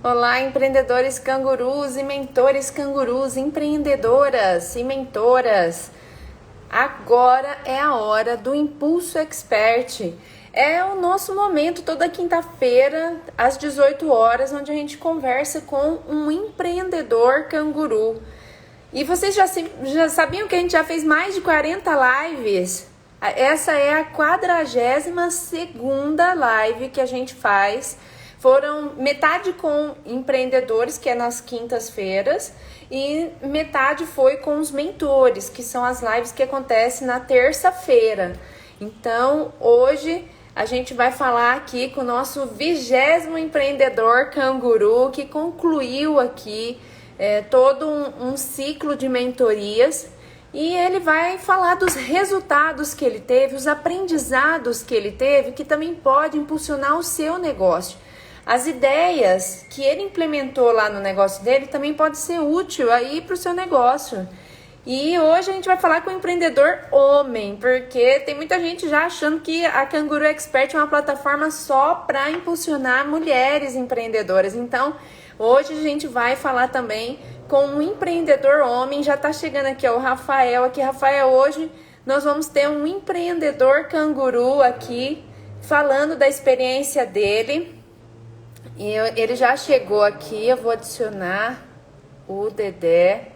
Olá, empreendedores cangurus e mentores cangurus, empreendedoras e mentoras. Agora é a hora do Impulso Expert. É o nosso momento toda quinta-feira, às 18 horas, onde a gente conversa com um empreendedor canguru. E vocês já sabiam que a gente já fez mais de 40 lives? Essa é a 42ª live que a gente faz. Foram metade com empreendedores, que é nas quintas-feiras, e metade foi com os mentores, que são as lives que acontecem na terça-feira. Então, hoje a gente vai falar aqui com o nosso 20º empreendedor canguru, que concluiu aqui todo um ciclo de mentorias. E ele vai falar dos resultados que ele teve, os aprendizados que ele teve, que também pode impulsionar o seu negócio. As ideias que ele implementou lá no negócio dele também pode ser útil aí para o seu negócio. E hoje a gente vai falar com o empreendedor homem, porque tem muita gente já achando que a Canguru Expert é uma plataforma só para impulsionar mulheres empreendedoras. Então, hoje a gente vai falar também com um empreendedor homem. Já está chegando aqui, ó, o Rafael. Aqui, Rafael, hoje nós vamos ter um empreendedor canguru aqui falando da experiência dele. E ele já chegou aqui, eu vou adicionar o Dedé.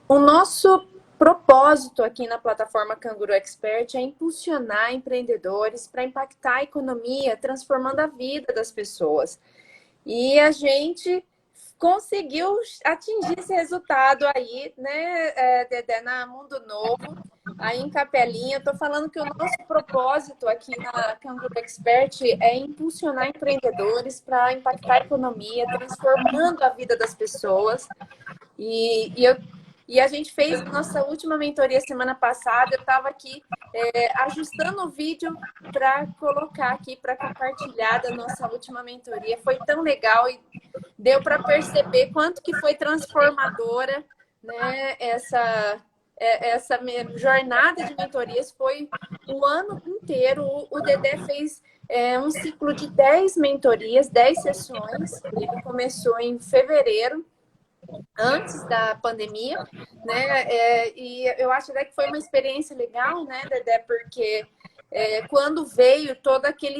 O nosso propósito aqui na plataforma Canguru Expert é impulsionar empreendedores para impactar a economia, transformando a vida das pessoas. E a gente conseguiu atingir esse resultado aí, né, Dedé, na Mundo Novo, aí em Capelinha. Estou falando que o nosso propósito aqui na Canguru Expert é impulsionar empreendedores para impactar a economia, transformando a vida das pessoas. E a gente fez nossa última mentoria semana passada. Eu estava aqui ajustando o vídeo para colocar aqui, para compartilhar da nossa última mentoria. Foi tão legal e deu para perceber quanto que foi transformadora, né, essa jornada de mentorias. Foi o ano inteiro. O Dedé fez um ciclo de 10 mentorias, 10 sessões. Ele começou em fevereiro, antes da pandemia, né? E eu acho até que foi uma experiência legal, né, Dedé? Porque quando veio todo aquela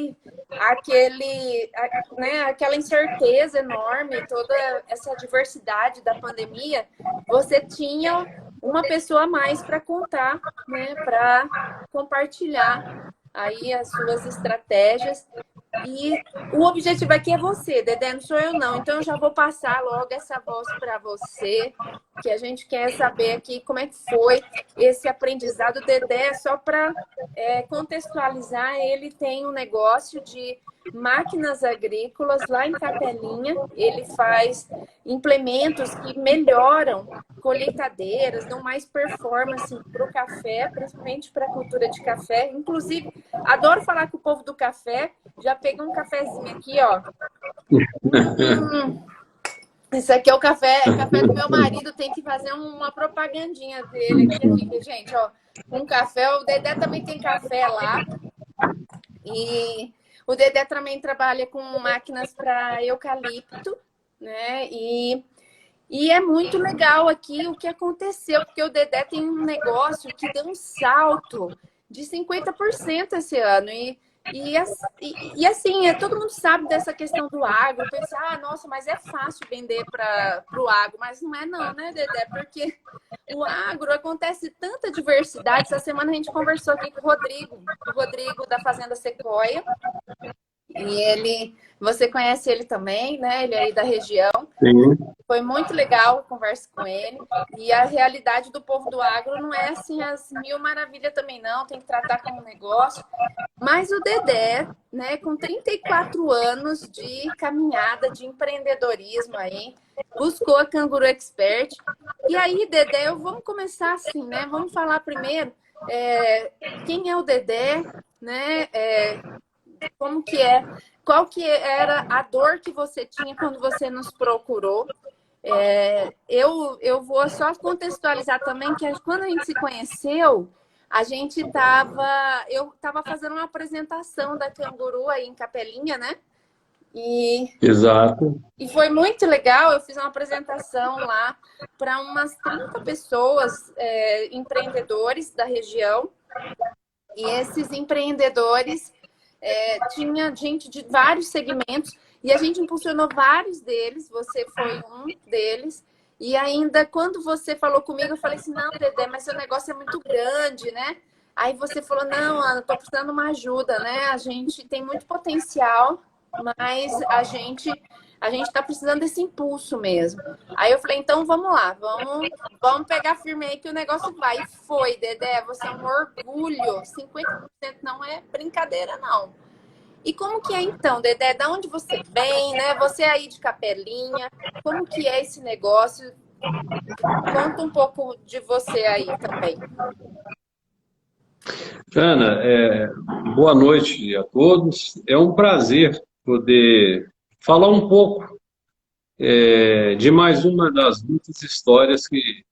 incerteza enorme, toda essa diversidade da pandemia, você tinha uma pessoa a mais para contar, né? Para compartilhar aí as suas estratégias. E o objetivo aqui é você, Dedé, não sou eu não. Então eu já vou passar logo essa voz para você, que a gente quer saber aqui como é que foi esse aprendizado. Dedé, só para contextualizar, ele tem um negócio de máquinas agrícolas lá em Capelinha. Ele faz implementos que melhoram colheitadeiras, dão mais performance para o café, principalmente para a cultura de café. Inclusive, adoro falar com o povo do café. Já peguei um cafezinho aqui, ó. Esse aqui é o café do meu marido. Tem que fazer uma propagandinha dele aqui, gente, ó. Um café. O Dedé também tem café lá. E o Dedé também trabalha com máquinas para eucalipto, né? E é muito legal aqui o que aconteceu, porque o Dedé tem um negócio que deu um salto de 50% esse ano. E assim, todo mundo sabe dessa questão do agro. Pensar, nossa, mas é fácil vender para o agro. Mas não é não, né, Dedé? Porque o agro acontece tanta diversidade. Essa semana a gente conversou aqui com o Rodrigo da Fazenda Sequoia. E você conhece ele também, né? Ele é aí da região. Sim. Foi muito legal a conversa com ele. E a realidade do povo do agro não é assim as mil maravilhas também, não. Tem que tratar como um negócio. Mas o Dedé, né, com 34 anos de caminhada, de empreendedorismo aí, buscou a Canguru Expert. E aí, Dedé, vamos começar assim, né? Vamos falar primeiro quem é o Dedé, né? Como que é? Qual que era a dor que você tinha quando você nos procurou? Eu vou só contextualizar também que quando a gente se conheceu, eu estava fazendo uma apresentação da Canguru aí em Capelinha, né? E Exato. E foi muito legal, eu fiz uma apresentação lá para umas 30 pessoas, empreendedores da região. E esses empreendedores tinha gente de vários segmentos e a gente impulsionou vários deles, você foi um deles. E ainda quando você falou comigo, eu falei assim, não, Dedé, mas seu negócio é muito grande, né? Aí você falou, não, Ana, tô precisando de uma ajuda, né? A gente tem muito potencial, mas a gente está precisando desse impulso mesmo. Aí eu falei, então vamos lá, vamos pegar firme aí que o negócio vai. E foi, Dedé, você é um orgulho. 50% não é brincadeira, não. E como que é então, Dedé? Da onde você vem, né? Você é aí de Capelinha, como que é esse negócio? Conta um pouco de você aí também. Ana, boa noite a todos. É um prazer poder falar um pouco de mais uma das muitas histórias que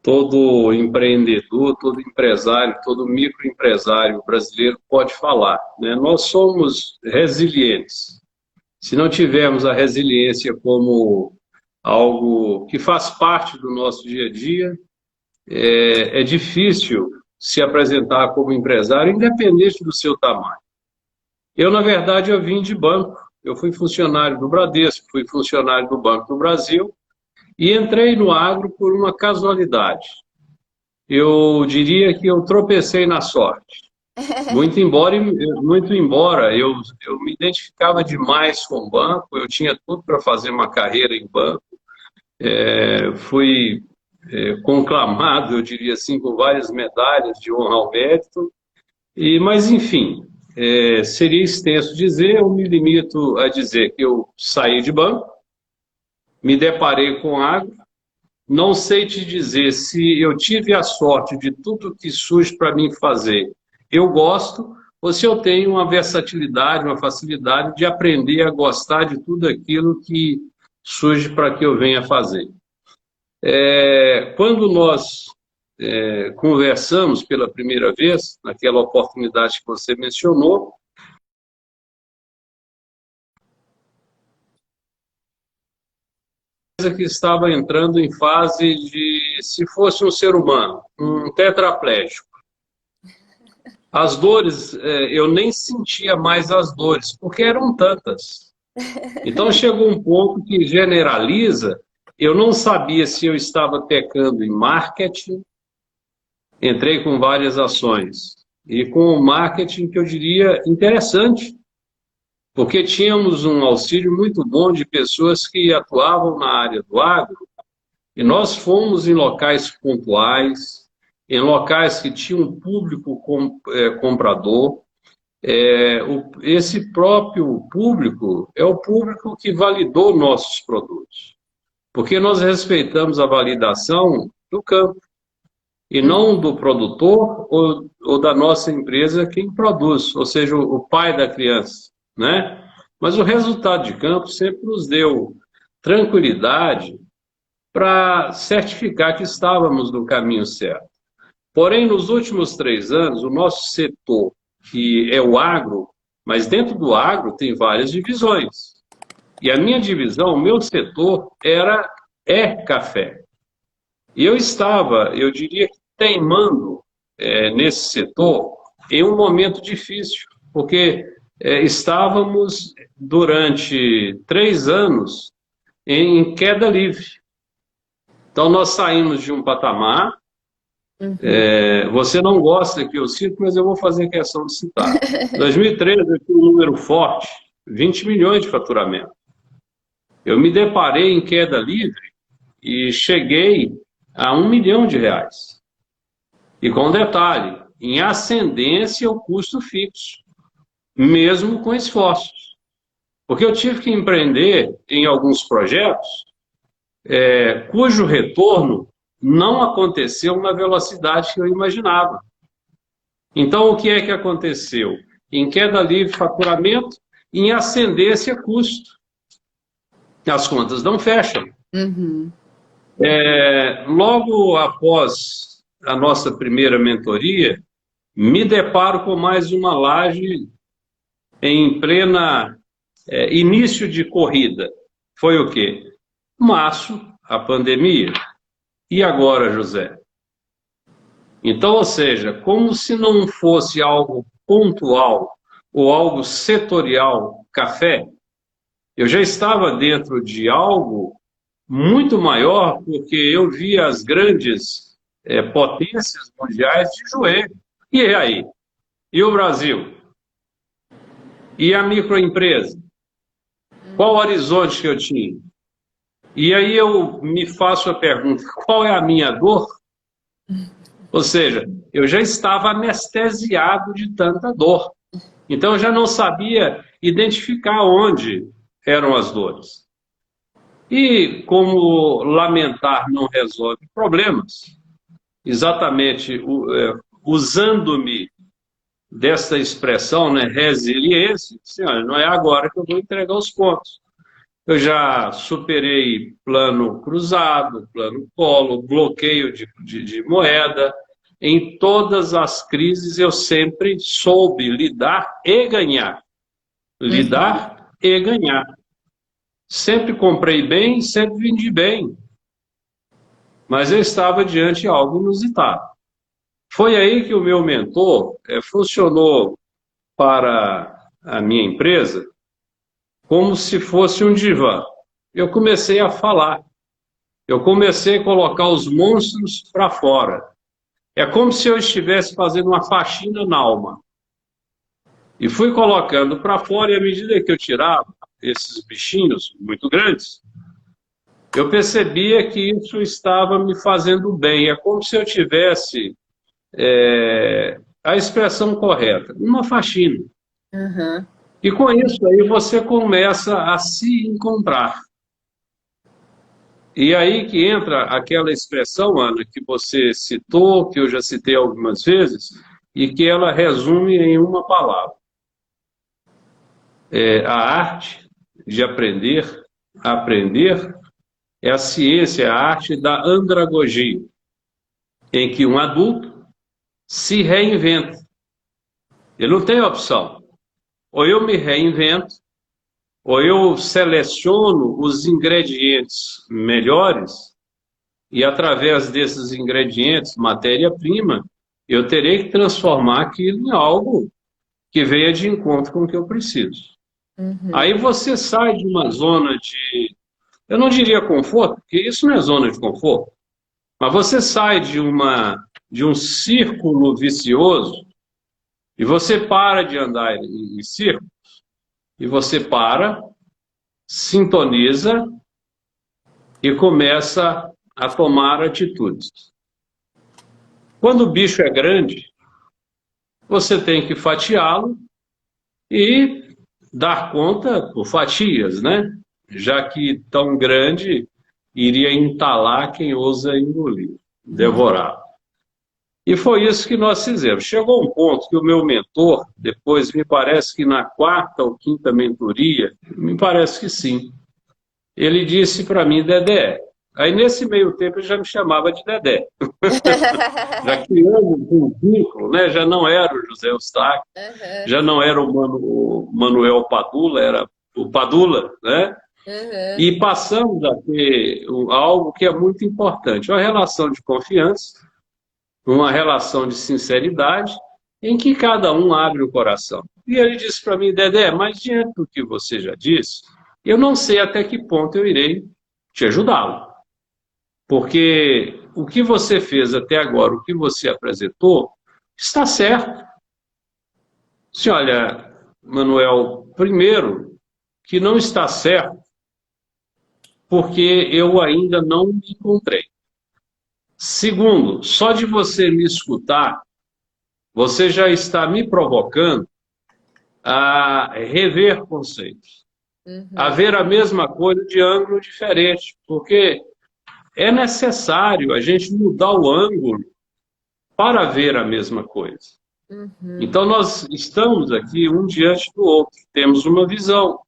todo empreendedor, todo empresário, todo microempresário brasileiro pode falar, né? Nós somos resilientes. Se não tivermos a resiliência como algo que faz parte do nosso dia a dia, é difícil se apresentar como empresário, independente do seu tamanho. Eu, na verdade, eu vim de banco. Eu fui funcionário do Bradesco, fui funcionário do Banco do Brasil e entrei no agro por uma casualidade. Eu diria que eu tropecei na sorte. Muito embora eu me identificava demais com o banco, eu tinha tudo para fazer uma carreira em banco, fui conclamado, eu diria assim, com várias medalhas de honra ao mérito, mas enfim, seria extenso dizer, eu me limito a dizer que eu saí de banco, me deparei com agro, não sei te dizer se eu tive a sorte de tudo que surge para mim fazer, eu gosto, ou se eu tenho uma versatilidade, uma facilidade de aprender a gostar de tudo aquilo que surge para que eu venha fazer. Quando nós conversamos pela primeira vez, naquela oportunidade que você mencionou, que estava entrando em fase de, se fosse um ser humano, um tetraplégico. As dores, eu nem sentia mais as dores, porque eram tantas. Então chegou um ponto que generaliza, eu não sabia se eu estava pecando em marketing, entrei com várias ações, e com um marketing que eu diria interessante, porque tínhamos um auxílio muito bom de pessoas que atuavam na área do agro, e nós fomos em locais pontuais, em locais que tinham um público comprador. Esse próprio público é o público que validou nossos produtos, porque nós respeitamos a validação do campo, e não do produtor ou da nossa empresa quem produz, ou seja, o pai da criança, né? Mas o resultado de campo sempre nos deu tranquilidade para certificar que estávamos no caminho certo. Porém, nos últimos 3 anos, o nosso setor, que é o agro, mas dentro do agro tem várias divisões. E a minha divisão, o meu setor, é café. E eu estava, eu diria que teimando nesse setor em um momento difícil, porque estávamos durante 3 anos em queda livre. Então nós saímos de um patamar, você não gosta que eu cito, mas eu vou fazer questão de citar. 2013 eu tinha um número forte, 20 milhões de faturamento. Eu me deparei em queda livre e cheguei a R$ 1 milhão. E com detalhe, em ascendência o custo fixo, mesmo com esforços. Porque eu tive que empreender em alguns projetos cujo retorno não aconteceu na velocidade que eu imaginava. Então, o que é que aconteceu? Em queda livre, faturamento, em ascendência, custo. As contas não fecham. Uhum. Logo após a nossa primeira mentoria, me deparo com mais uma laje em plena início de corrida foi o quê? Março, a pandemia. E agora, José? Então, ou seja, como se não fosse algo pontual ou algo setorial, café, eu já estava dentro de algo muito maior, porque eu via as grandes potências mundiais de joelho. E aí? E o Brasil? E a microempresa? Qual o horizonte que eu tinha? E aí eu me faço a pergunta, qual é a minha dor? Ou seja, eu já estava anestesiado de tanta dor. Então eu já não sabia identificar onde eram as dores. E como lamentar não resolve problemas, exatamente usando-me dessa expressão, né, resiliência, assim, olha, não é agora que eu vou entregar os pontos. Eu já superei plano cruzado, plano polo, bloqueio de moeda. Em todas as crises eu sempre soube lidar e ganhar. Lidar e ganhar. Sempre comprei bem, sempre vendi bem. Mas eu estava diante de algo inusitado. Foi aí que o meu mentor funcionou para a minha empresa como se fosse um divã. Eu comecei a falar. Eu comecei a colocar os monstros para fora. É como se eu estivesse fazendo uma faxina na alma. E fui colocando para fora, e à medida que eu tirava esses bichinhos muito grandes, eu percebia que isso estava me fazendo bem. É como se eu tivesse a expressão correta, uma faxina. Uhum. E com isso aí você começa a se encontrar. E aí que entra aquela expressão, Ana, que você citou, que eu já citei algumas vezes, e que ela resume em uma palavra. A arte de aprender, aprender é a ciência, a arte da andragogia, em que um adulto se reinventa. Ele não tem opção. Ou eu me reinvento, ou eu seleciono os ingredientes melhores e, através desses ingredientes, matéria-prima, eu terei que transformar aquilo em algo que venha de encontro com o que eu preciso. Aí você sai de uma zona de, eu não diria conforto, porque isso não é zona de conforto, mas você sai de um círculo vicioso e você para de andar em círculo e você para, sintoniza e começa a tomar atitudes. Quando o bicho é grande, você tem que fatiá-lo e dar conta por fatias, né? Já que tão grande iria entalar quem ousa engolir, devorar. E foi isso que nós fizemos. Chegou um ponto que o meu mentor, depois, me parece que na quarta ou quinta mentoria, me parece que sim, ele disse para mim, Dedé, aí nesse meio tempo ele já me chamava de Dedé. Já criamos um vínculo, né? Já não era o José Eustáquio, já não era o Manuel Padula, era o Padula, né? E passamos a ter algo que é muito importante, uma relação de confiança, uma relação de sinceridade, em que cada um abre o coração. E ele disse para mim, Dedé, mas diante do que você já disse, eu não sei até que ponto eu irei te ajudá-lo. Porque o que você fez até agora, o que você apresentou, está certo. Se olha, Manuel, primeiro, que não está certo, porque eu ainda não me encontrei. Segundo, só de você me escutar, você já está me provocando a rever conceitos, a ver a mesma coisa de ângulo diferente, porque é necessário a gente mudar o ângulo para ver a mesma coisa. Então nós estamos aqui um diante do outro, temos uma visão.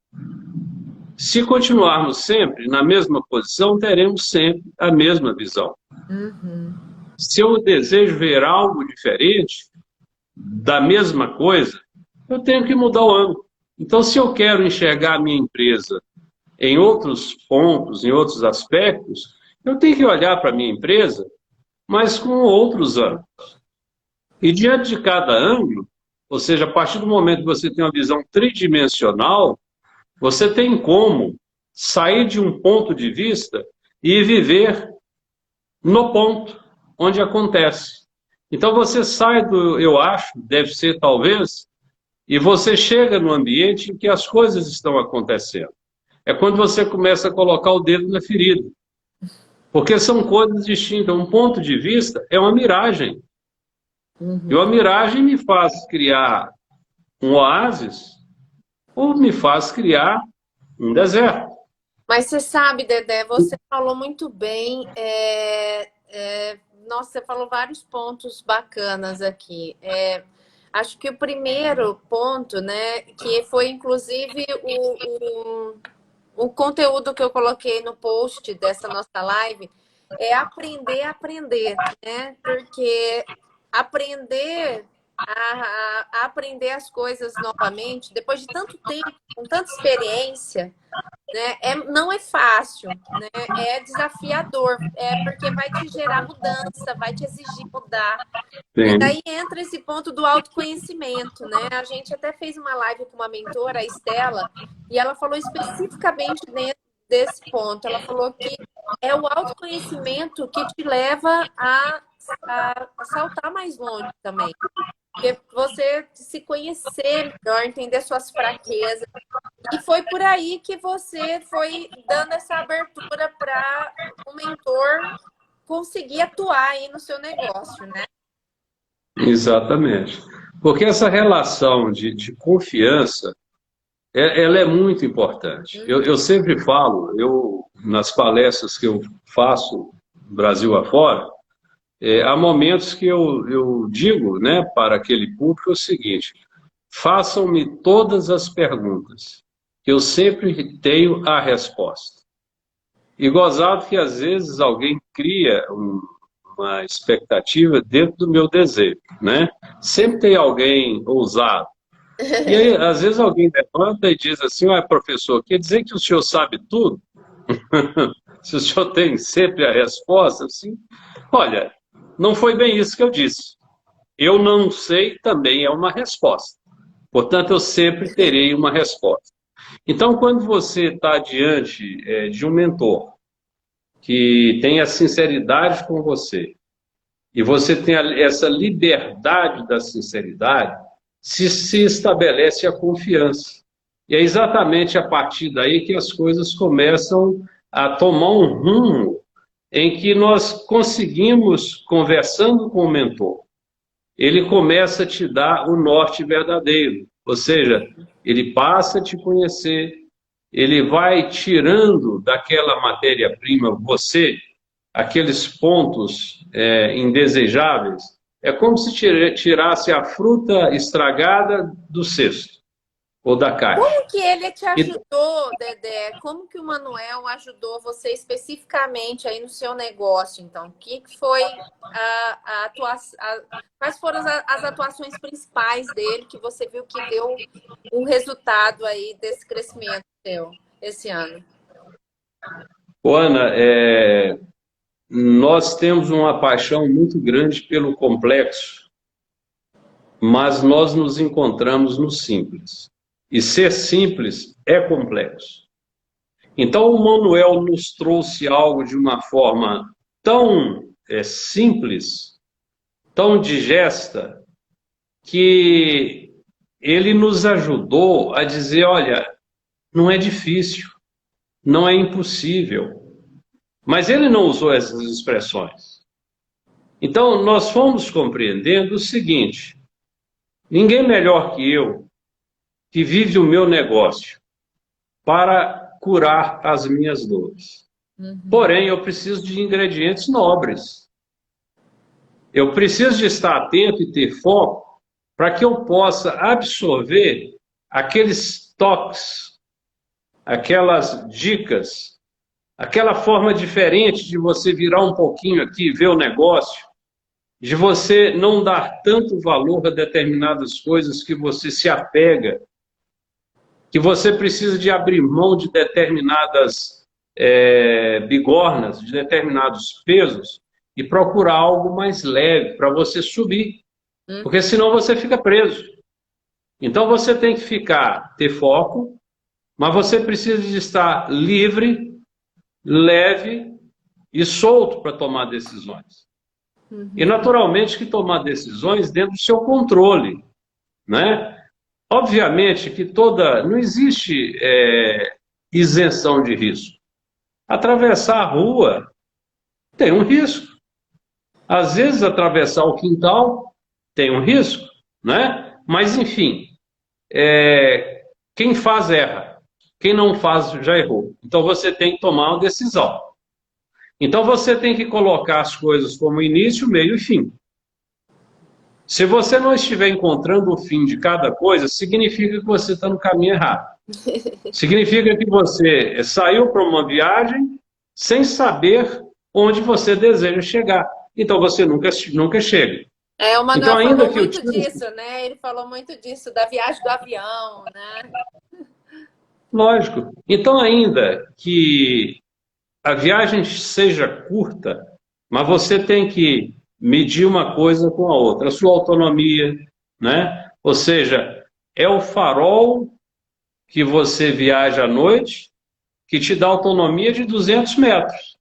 Se continuarmos sempre na mesma posição, teremos sempre a mesma visão. Se eu desejo ver algo diferente da mesma coisa, eu tenho que mudar o ângulo. Então, se eu quero enxergar a minha empresa em outros pontos, em outros aspectos, eu tenho que olhar para a minha empresa, mas com outros ângulos. E diante de cada ângulo, ou seja, a partir do momento que você tem uma visão tridimensional, você tem como sair de um ponto de vista e viver no ponto onde acontece. Então você sai do eu acho, deve ser talvez, e você chega no ambiente em que as coisas estão acontecendo. É quando você começa a colocar o dedo na ferida. Porque são coisas distintas. Um ponto de vista é uma miragem. E uma miragem me faz criar um oásis ou me faz criar um deserto. Mas você sabe, Dedé, você falou muito bem. Nossa, você falou vários pontos bacanas aqui. Acho que o primeiro ponto, né, que foi inclusive o conteúdo que eu coloquei no post dessa nossa live, é aprender a aprender, né? Porque aprender a aprender as coisas novamente, depois de tanto tempo, com tanta experiência, né? Não é fácil, né? É desafiador, porque vai te gerar mudança, vai te exigir mudar. Sim. E daí entra esse ponto do autoconhecimento, né? A gente até fez uma live com uma mentora, a Estela, e ela falou especificamente dentro desse ponto. Ela falou que é o autoconhecimento que te leva a saltar mais longe também. Porque você se conhecer melhor, entender suas fraquezas. E foi por aí que você foi dando essa abertura para o mentor conseguir atuar aí no seu negócio, né? Exatamente. Porque essa relação de confiança, ela é muito importante. Eu sempre falo, nas palestras que eu faço Brasil afora, há momentos que eu digo, né, para aquele público o seguinte: façam-me todas as perguntas, que eu sempre tenho a resposta. E gozado que às vezes alguém cria uma expectativa dentro do meu desejo, né? Sempre tem alguém ousado. E aí, às vezes alguém levanta e diz assim: "Ué, professor, quer dizer que o senhor sabe tudo? Se o senhor tem sempre a resposta?" Assim, olha, não foi bem isso que eu disse. Eu não sei também é uma resposta. Portanto, eu sempre terei uma resposta. Então, quando você está diante de um mentor que tem a sinceridade com você, e você tem essa liberdade da sinceridade, se estabelece a confiança. E é exatamente a partir daí que as coisas começam a tomar um rumo em que nós conseguimos, conversando com o mentor, ele começa a te dar o norte verdadeiro. Ou seja, ele passa a te conhecer, ele vai tirando daquela matéria-prima você aqueles pontos indesejáveis. É como se tirasse a fruta estragada do cesto ou da caixa. Como que ele te ajudou, Dedé? Como que o Manuel ajudou você especificamente aí no seu negócio, então? O que foi a atuação? Quais foram as atuações principais dele que você viu que deu um resultado aí desse crescimento seu esse ano? Ana, nós temos uma paixão muito grande pelo complexo, mas nós nos encontramos no simples. E ser simples é complexo. Então, o Manuel nos trouxe algo de uma forma tão simples, tão digesta, que ele nos ajudou a dizer: olha, não é difícil, não é impossível. Mas ele não usou essas expressões. Então, nós fomos compreendendo o seguinte: ninguém melhor que eu, que vive o meu negócio, para curar as minhas dores. Porém, eu preciso de ingredientes nobres. Eu preciso de estar atento e ter foco para que eu possa absorver aqueles toques, aquelas dicas, aquela forma diferente de você virar um pouquinho aqui e ver o negócio, de você não dar tanto valor a determinadas coisas que você se apega. que você precisa de abrir mão de determinadas bigornas, de determinados pesos, e procurar algo mais leve para você subir, porque senão você fica preso. Então você tem que ter foco, mas você precisa de estar livre, leve e solto para tomar decisões. E naturalmente que tomar decisões dentro do seu controle, né? Obviamente que não existe isenção de risco. Atravessar a rua tem um risco. Às vezes atravessar o quintal tem um risco, né? Mas enfim, quem faz erra, quem não faz já errou. Então você tem que tomar uma decisão. Então você tem que colocar as coisas como início, meio e fim. Se você não estiver encontrando o fim de cada coisa, significa que você está no caminho errado. Significa que você saiu para uma viagem sem saber onde você deseja chegar. Então você nunca chega. O Manuel então, ainda falou que muito disso, né? Ele falou muito disso, da viagem do avião, né? Lógico. Então, ainda que a viagem seja curta, mas você tem que medir uma coisa com a outra, a sua autonomia, né? Ou seja, é o farol que você viaja à noite que te dá autonomia de 200 metros.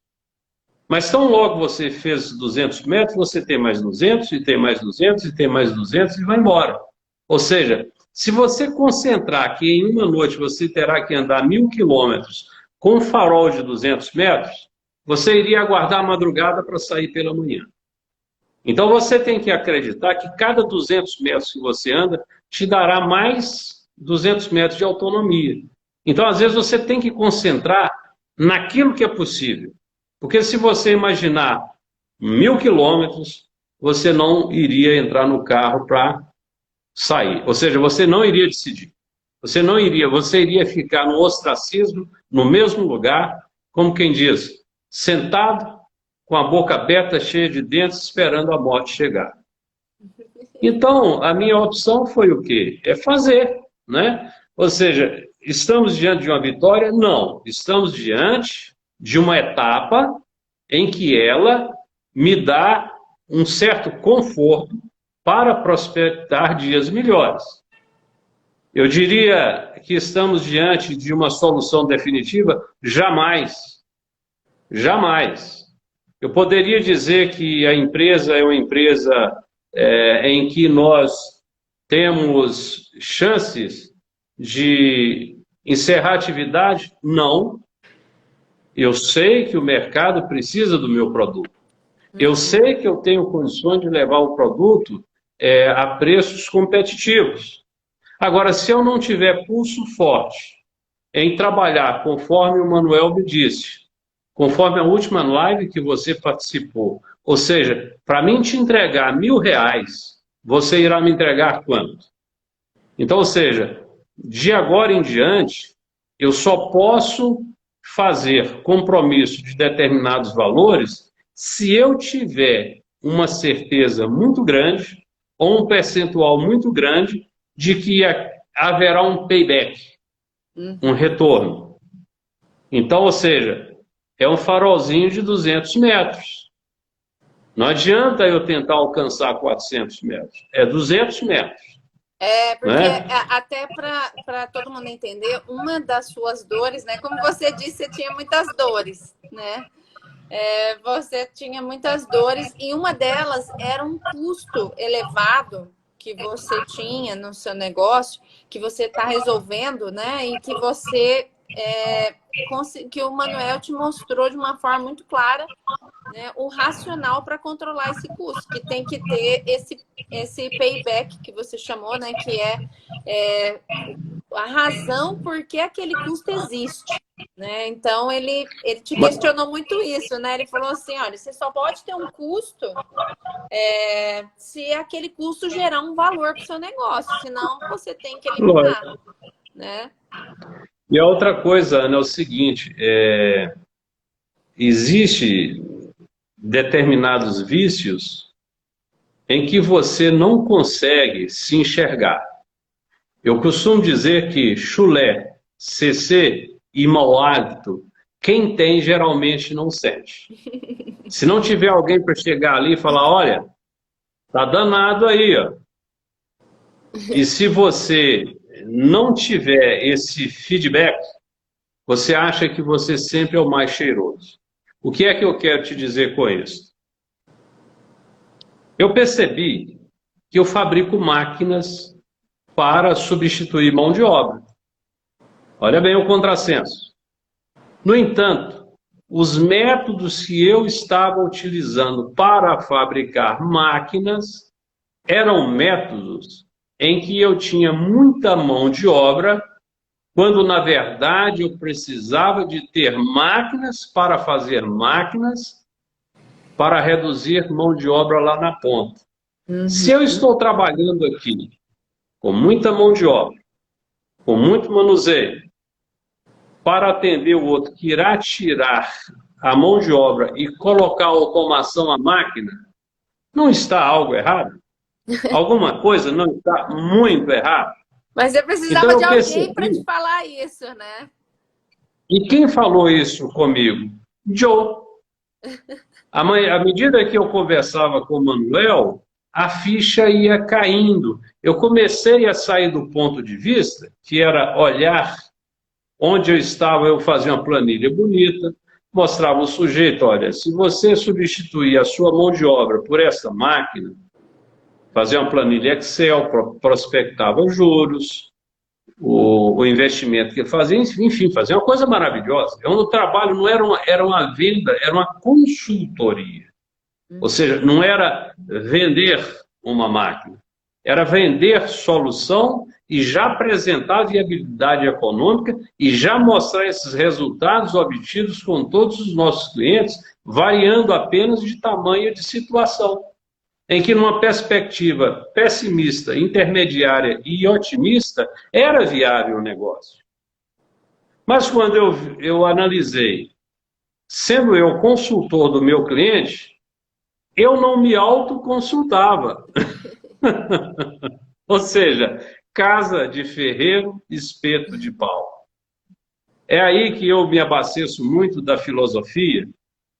Mas tão logo você fez 200 metros, você tem mais 200, e tem mais 200, e tem mais 200, e vai embora. Ou seja, se você concentrar que em uma noite você terá que andar 1.000 quilômetros com um farol de 200 metros, você iria aguardar a madrugada para sair pela manhã. Então você tem que acreditar que cada 200 metros que você anda te dará mais 200 metros de autonomia. Então, às vezes, você tem que concentrar naquilo que é possível. Porque se você imaginar 1.000 quilômetros, você não iria entrar no carro para sair. Ou seja, você não iria decidir. Você iria ficar no ostracismo, no mesmo lugar, como quem diz, sentado, com a boca aberta, cheia de dentes, esperando a morte chegar. Então, a minha opção foi o quê? É fazer, né? Ou seja, estamos diante de uma vitória? Não. Estamos diante de uma etapa em que ela me dá um certo conforto para prospectar dias melhores. Eu diria que estamos diante de uma solução definitiva? Jamais. Jamais. Eu poderia dizer que a empresa é uma empresa em que nós temos chances de encerrar a atividade? Não. Eu sei que o mercado precisa do meu produto. Eu sei que eu tenho condições de levar o produto a preços competitivos. Agora, se eu não tiver pulso forte em trabalhar conforme o Manuel me disse, conforme a última live que você participou, ou seja, para mim te entregar R$ 1.000, você irá me entregar quanto? Então, ou seja, de agora em diante, eu só posso fazer compromisso de determinados valores se eu tiver uma certeza muito grande ou um percentual muito grande de que haverá um payback, um retorno. Então, ou seja, é um farolzinho de 200 metros. Não adianta eu tentar alcançar 400 metros, é 200 metros. Porque até para todo mundo entender, uma das suas dores, né? Como você disse, você tinha muitas dores, né? Você tinha muitas dores e uma delas era um custo elevado que você tinha no seu negócio, que você está resolvendo, né? E que você que o Manuel te mostrou de uma forma muito clara, né, o racional para controlar esse custo, que tem que ter esse payback que você chamou, né? Que é a razão por que aquele custo existe. Né? Então, ele te questionou muito isso, né? Ele falou assim, olha, você só pode ter um custo se aquele custo gerar um valor para o seu negócio, senão você tem que eliminar, né? E a outra coisa, Ana, é o seguinte, existe determinados vícios em que você não consegue se enxergar. Eu costumo dizer que chulé, CC e mau hálito, quem tem geralmente não sente. Se não tiver alguém para chegar ali e falar, olha, tá danado aí, ó. E se você não tiver esse feedback, você acha que você sempre é o mais cheiroso. O que é que eu quero te dizer com isso? Eu percebi que eu fabrico máquinas para substituir mão de obra. Olha bem o contrassenso. No entanto, os métodos que eu estava utilizando para fabricar máquinas eram métodos em que eu tinha muita mão de obra, quando na verdade eu precisava de ter máquinas para fazer máquinas para reduzir mão de obra lá na ponta. Se eu estou trabalhando aqui com muita mão de obra, com muito manuseio, para atender o outro que irá tirar a mão de obra e colocar a automação à máquina, não está algo errado? Alguma coisa não está muito errada? Mas eu precisava de alguém para te falar isso, né? E quem falou isso comigo? Joe. À medida que eu conversava com o Manuel, a ficha ia caindo. Eu comecei a sair do ponto de vista, que era olhar onde eu estava, eu fazia uma planilha bonita, mostrava o sujeito, olha, se você substituir a sua mão de obra por essa máquina, fazia uma planilha Excel, prospectava os juros, o investimento que ele fazia, enfim, fazia uma coisa maravilhosa. O trabalho não era uma venda, era uma consultoria. Ou seja, não era vender uma máquina, era vender solução e já apresentar a viabilidade econômica e já mostrar esses resultados obtidos com todos os nossos clientes, variando apenas de tamanho e de situação. Em que numa perspectiva pessimista, intermediária e otimista, era viável o negócio. Mas quando eu analisei, sendo eu consultor do meu cliente, eu não me autoconsultava. Ou seja, casa de ferreiro, espeto de pau. É aí que eu me abasteço muito da filosofia,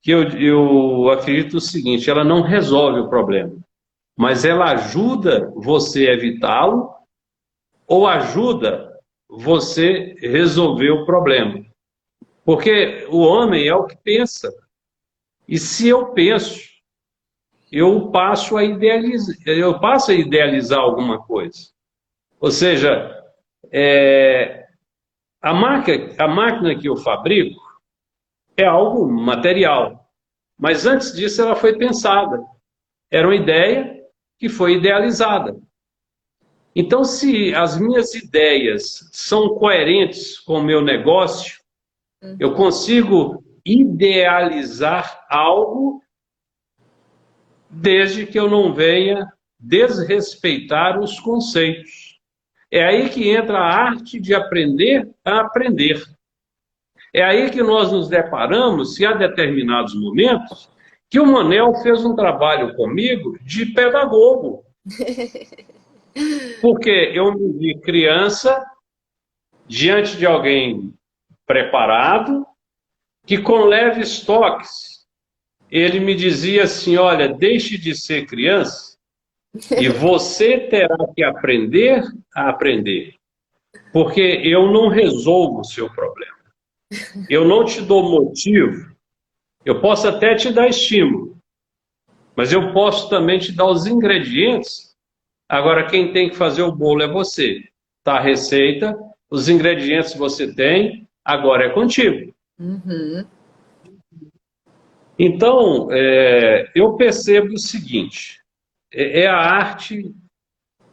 que eu acredito o seguinte, ela não resolve o problema, mas ela ajuda você a evitá-lo ou ajuda você a resolver o problema. Porque o homem é o que pensa. E se eu penso, eu passo a idealizar alguma coisa. Ou seja, a máquina que eu fabrico é algo material. Mas antes disso ela foi pensada. Era uma ideia que foi idealizada. Então, se as minhas ideias são coerentes com o meu negócio, eu consigo idealizar algo desde que eu não venha desrespeitar os conceitos. É aí que entra a arte de aprender a aprender. É aí que nós nos deparamos, se há determinados momentos, que o Manel fez um trabalho comigo de pedagogo. Porque eu me vi criança, diante de alguém preparado, que com leves toques, ele me dizia assim, olha, deixe de ser criança e você terá que aprender a aprender. Porque eu não resolvo o seu problema. Eu não te dou motivo. Eu posso até te dar estímulo, mas eu posso também te dar os ingredientes. Agora, quem tem que fazer o bolo é você. Tá a receita, os ingredientes você tem, agora é contigo. Então, eu percebo o seguinte, é a arte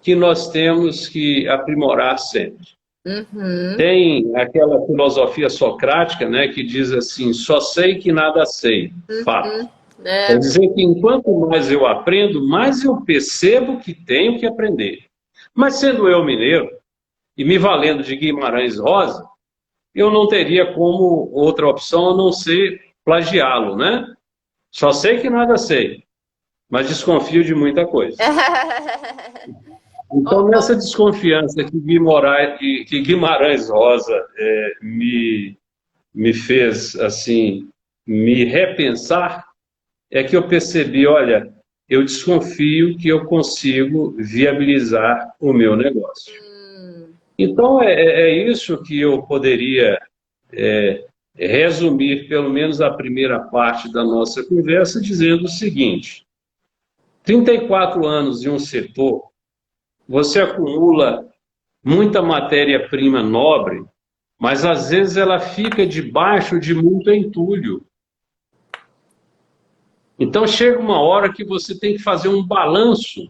que nós temos que aprimorar sempre. Tem aquela filosofia socrática, né, que diz assim, só sei que nada sei, fato. Quer dizer que enquanto mais eu aprendo, mais eu percebo que tenho que aprender. Mas sendo eu mineiro, e me valendo de Guimarães Rosa, eu não teria como outra opção a não ser plagiá-lo, né? Só sei que nada sei, mas desconfio de muita coisa. Então, nessa desconfiança que Guimarães Rosa me fez assim me repensar, é que eu percebi, olha, eu desconfio que eu consigo viabilizar o meu negócio. Então, é isso que eu poderia resumir, pelo menos a primeira parte da nossa conversa, dizendo o seguinte: 34 anos em um setor, você acumula muita matéria-prima nobre, mas às vezes ela fica debaixo de muito entulho. Então chega uma hora que você tem que fazer um balanço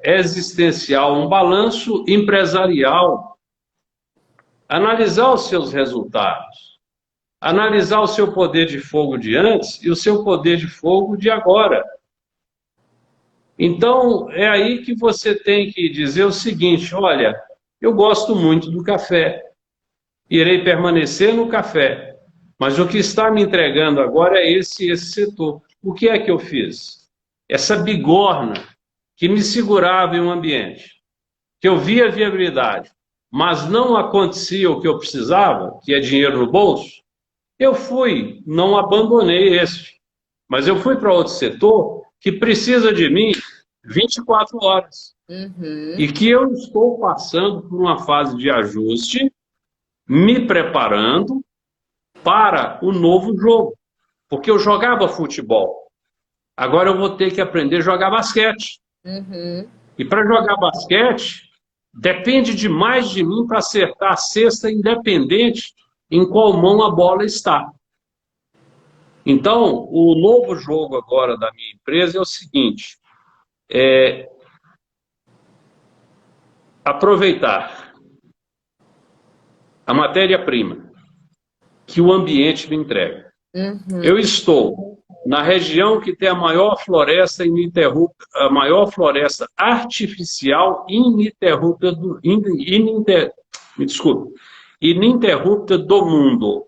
existencial, um balanço empresarial, analisar os seus resultados, analisar o seu poder de fogo de antes e o seu poder de fogo de agora. Então, é aí que você tem que dizer o seguinte: olha, eu gosto muito do café, irei permanecer no café, mas o que está me entregando agora é esse setor. O que é que eu fiz? Essa bigorna que me segurava em um ambiente, que eu via viabilidade, mas não acontecia o que eu precisava, que é dinheiro no bolso, eu fui, não abandonei esse, mas eu fui para outro setor que precisa de mim 24 horas. E que eu estou passando por uma fase de ajuste, me preparando para o novo jogo. Porque eu jogava futebol. Agora eu vou ter que aprender a jogar basquete. E para jogar basquete, depende demais de mim para acertar a cesta, independente em qual mão a bola está. Então, o novo jogo agora da minha empresa é o seguinte: aproveitar a matéria-prima que o ambiente me entrega. Eu estou na região que tem a maior floresta ininterrupta, a maior floresta artificial ininterrupta do mundo.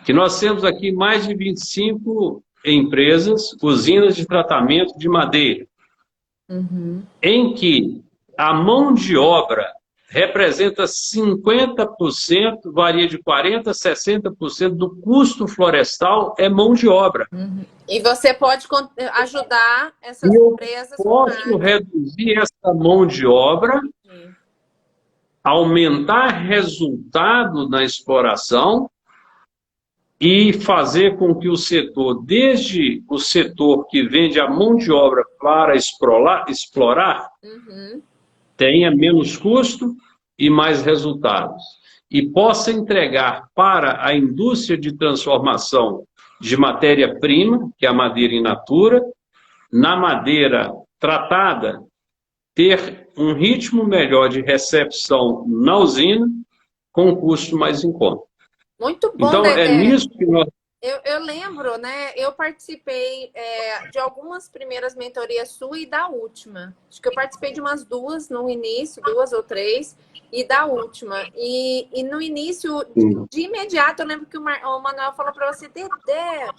Que nós temos aqui mais de 25 empresas, usinas de tratamento de madeira, em que a mão de obra representa 50%, varia de 40% a 60% do custo florestal é mão de obra. E você pode ajudar essas empresas. Eu posso reduzir essa mão de obra, aumentar resultado na exploração e fazer com que o setor, desde o setor que vende a mão de obra para explorar, tenha menos custo e mais resultados. E possa entregar para a indústria de transformação de matéria-prima, que é a madeira in natura, na madeira tratada, ter um ritmo melhor de recepção na usina, com um custo mais em conta. Muito bom, então, Dedé. É nisso que nós... Eu lembro, né? Eu participei de algumas primeiras mentorias sua e da última. Acho que eu participei de umas duas no início, 2 ou 3, e da última. E no início, de imediato, eu lembro que o Manuel falou para você: Dedé,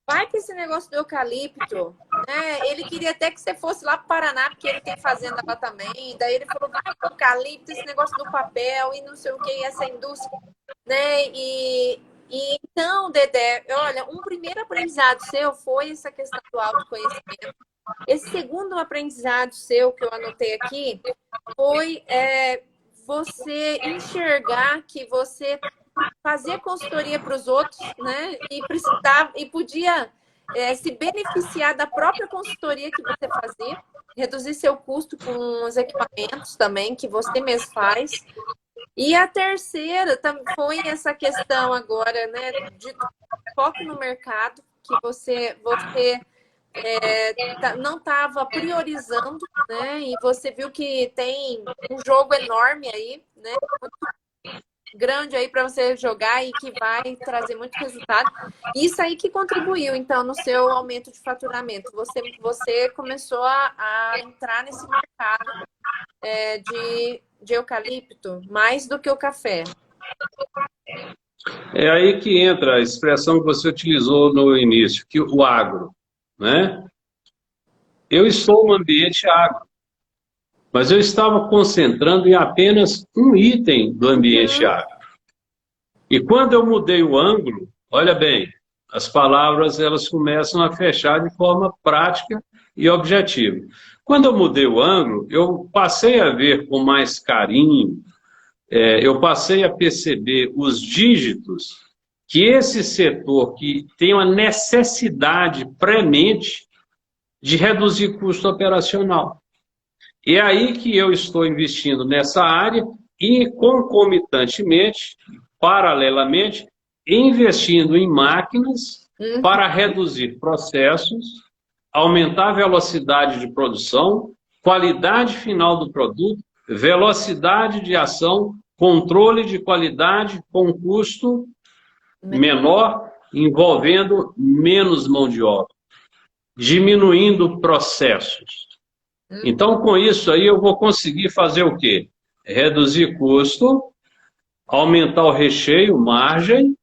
vai com esse negócio do eucalipto. Né? Ele queria até que você fosse lá para o Paraná, porque ele tem fazenda lá também. Daí ele falou: vai com o eucalipto, esse negócio do papel e não sei o que, essa indústria. Né? E então, Dedé, olha, um primeiro aprendizado seu foi essa questão do autoconhecimento. Esse segundo aprendizado seu, que eu anotei aqui, foi você enxergar que você fazia consultoria para os outros, né? E podia se beneficiar da própria consultoria que você fazia, reduzir seu custo com os equipamentos também, que você mesmo faz. E a terceira foi essa questão agora, né, de foco no mercado, que você não estava priorizando, né, e você viu que tem um jogo enorme aí, né, muito grande aí para você jogar e que vai trazer muito resultado. Isso aí que contribuiu, então, no seu aumento de faturamento. Você começou a entrar nesse mercado de eucalipto, mais do que o café. É aí que entra a expressão que você utilizou no início, que o agro, né? eu estou no ambiente agro, mas eu estava concentrando em apenas um item do ambiente Uhum. agro. E quando eu mudei o ângulo, olha bem, as palavras elas começam a fechar de forma prática e objetiva. Quando eu mudei o ângulo, eu passei a ver com mais carinho, eu passei a perceber os dígitos que esse setor que tem uma necessidade premente de reduzir custo operacional. E é aí que eu estou investindo nessa área e, concomitantemente, paralelamente, investindo em máquinas Uhum. para reduzir processos, aumentar a velocidade de produção, qualidade final do produto, velocidade de ação, controle de qualidade com custo menor, envolvendo menos mão de obra, diminuindo processos. Então, com isso aí, eu vou conseguir fazer o quê? Reduzir custo, aumentar o recheio, margem,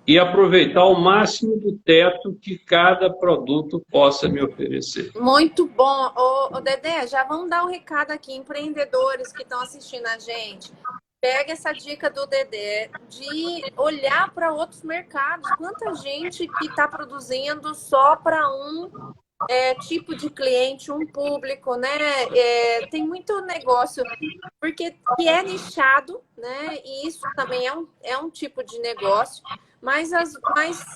e aproveitar o máximo do teto que cada produto possa me oferecer. Muito bom. Ô, Dedé, já vamos dar um recado aqui, empreendedores que estão assistindo a gente. Pega essa dica do Dedé de olhar para outros mercados. Quanta gente que está produzindo só para um tipo de cliente, um público, né? Tem muito negócio, porque que é nichado, né? E isso também é um tipo de negócio. Mas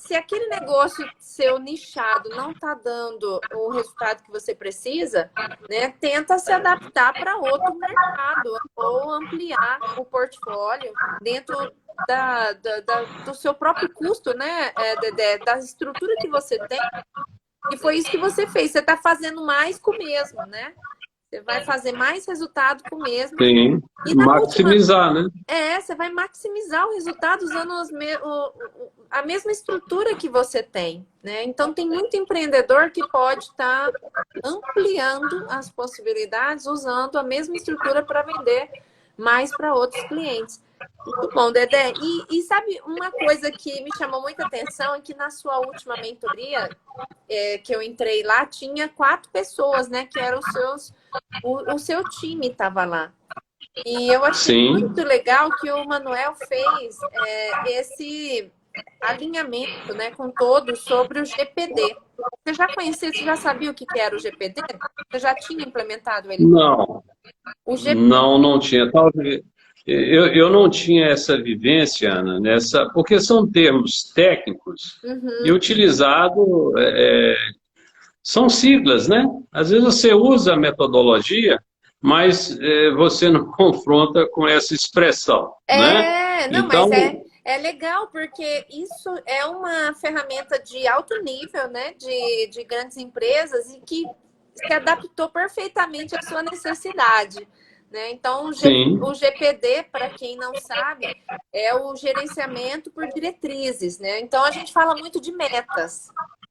se aquele negócio seu nichado não está dando o resultado que você precisa, né? Tenta se adaptar para outro mercado ou ampliar o portfólio dentro do seu próprio custo, né, Dedé? Da estrutura que você tem. E foi isso que você fez. Você está fazendo mais com o mesmo, né? Você vai fazer mais resultado com o mesmo. Sim, E na última, maximizar, né? você vai maximizar o resultado usando a mesma estrutura que você tem, né? Então tem muito empreendedor que pode estar ampliando as possibilidades usando a mesma estrutura para vender mais para outros clientes. Muito bom, Dedé. E sabe uma coisa que me chamou muita atenção é que na sua última mentoria, que eu entrei lá, tinha 4 pessoas, né? Que eram o seu time estava lá. E eu achei Sim, muito legal que o Manuel fez esse alinhamento, né, com todos sobre o GPD. Você já conhecia, você já sabia o que era o GPD? Você já tinha implementado ele? não, O GPD. não tinha. Talvez, eu não tinha essa vivência, Ana, porque são termos técnicos e Uhum. utilizado, são siglas, né? Às vezes você usa a metodologia, mas você não confronta com essa expressão, né? Não, mas Então, é legal, porque isso é uma ferramenta de alto nível, né, de grandes empresas e que se adaptou perfeitamente à sua necessidade, né? Então, sim, o GPD, para quem não sabe, é o gerenciamento por diretrizes, né? Então, a gente fala muito de metas,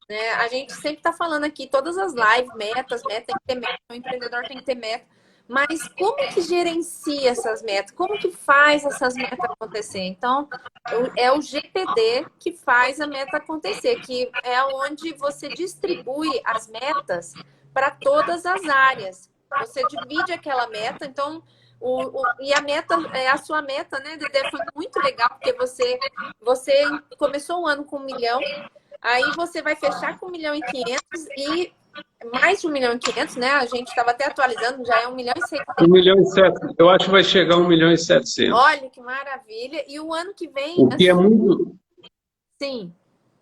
né? A gente sempre está falando aqui, todas as lives, metas, tem que ter meta, o empreendedor tem que ter meta. Mas como que gerencia essas metas? Como que faz essas metas acontecer? Então, é o GPD que faz a meta acontecer, que é onde você distribui as metas para todas as áreas. Você divide aquela meta, então, e a sua meta, né, Dedé, foi muito legal, porque você começou o ano com 1 milhão, aí você vai fechar com 1.500.000 e mais de 1.500.000, né? A gente estava até atualizando, já é 1.600.000. 1,7 milhão, eu acho que vai chegar a 1,7 milhão. Olha que maravilha! E o ano que vem, O que é muito. sim.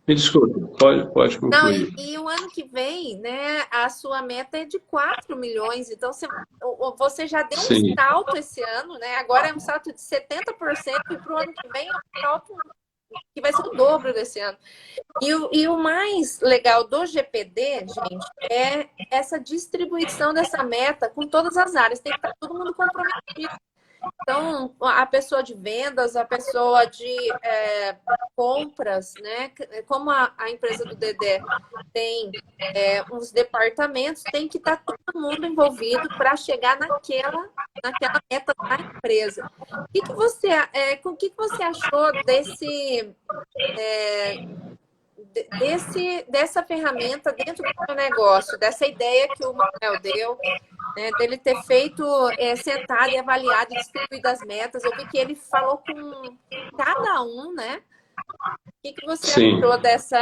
Me desculpe, pode Não, concluir. e o ano que vem, né? A sua meta é de 4 milhões. Então, você já deu um Sim, salto esse ano, né? Agora é um salto de 70% e para o ano que vem é um salto que vai ser o dobro desse ano. E o mais legal do GPD, gente, é essa distribuição dessa meta com todas as áreas. Tem que estar todo mundo comprometido. Então, a pessoa de vendas, a pessoa de compras, né? Como a empresa do Dedé tem uns departamentos, tem que estar todo mundo envolvido para chegar naquela meta da empresa. O que que você achou dessa ferramenta dentro do seu negócio, dessa ideia que o Manuel deu, né, dele ter feito, sentado e avaliado e distribuído as metas. Eu vi que ele falou com cada um, né? O que você Sim. achou dessa...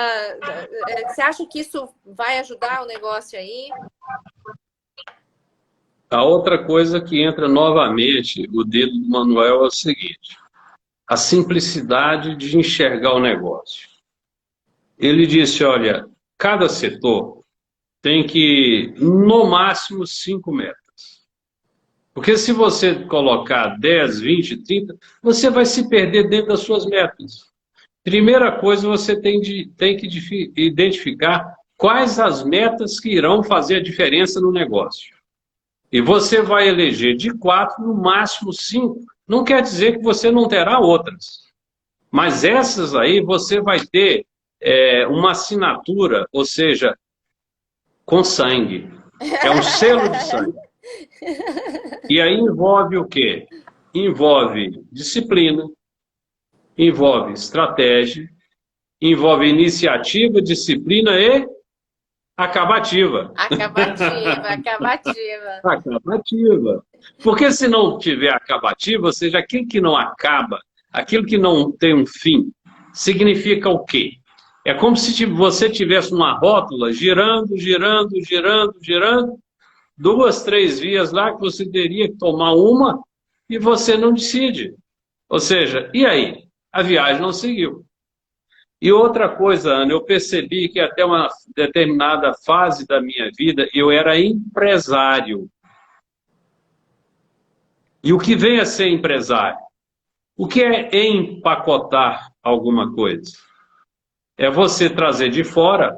Você acha que isso vai ajudar o negócio aí? A outra coisa que entra novamente, o dedo do Manuel, é o seguinte: a simplicidade de enxergar o negócio. Ele disse, olha, cada setor tem que, no máximo, 5 metas. Porque se você colocar 10, 20, 30, você vai se perder dentro das suas metas. Primeira coisa, você tem que identificar quais as metas que irão fazer a diferença no negócio. E você vai eleger de 4, no máximo 5. Não quer dizer que você não terá outras. Mas essas aí você vai ter uma assinatura, ou seja, com sangue. É um selo de sangue. E aí envolve o quê? Envolve disciplina, envolve estratégia, envolve iniciativa, disciplina e acabativa. Acabativa. Acabativa. Porque se não tiver acabativa, ou seja, aquilo que não acaba, aquilo que não tem um fim, significa o quê? É como se você tivesse uma rótula girando, girando, girando, girando, 2, 3 vias lá que você teria que tomar uma e você não decide. Ou seja, e aí? A viagem não seguiu. E outra coisa, Ana, eu percebi que até uma determinada fase da minha vida eu era empresário. E o que vem a ser empresário? O que é empacotar alguma coisa? É você trazer de fora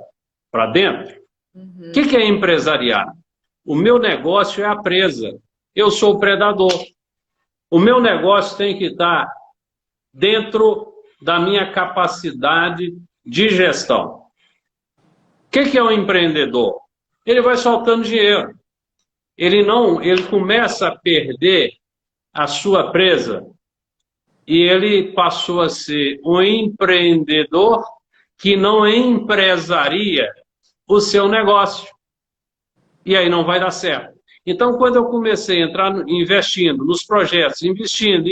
para dentro. O que é empresariar? O meu negócio é a presa. Eu sou o predador. O meu negócio tem que estar dentro da minha capacidade de gestão. O que é um empreendedor? Ele vai soltando dinheiro. Ele começa a perder a sua presa e ele passou a ser um empreendedor que não empresaria o seu negócio. E aí não vai dar certo. Então, quando eu comecei a entrar investindo nos projetos, investindo,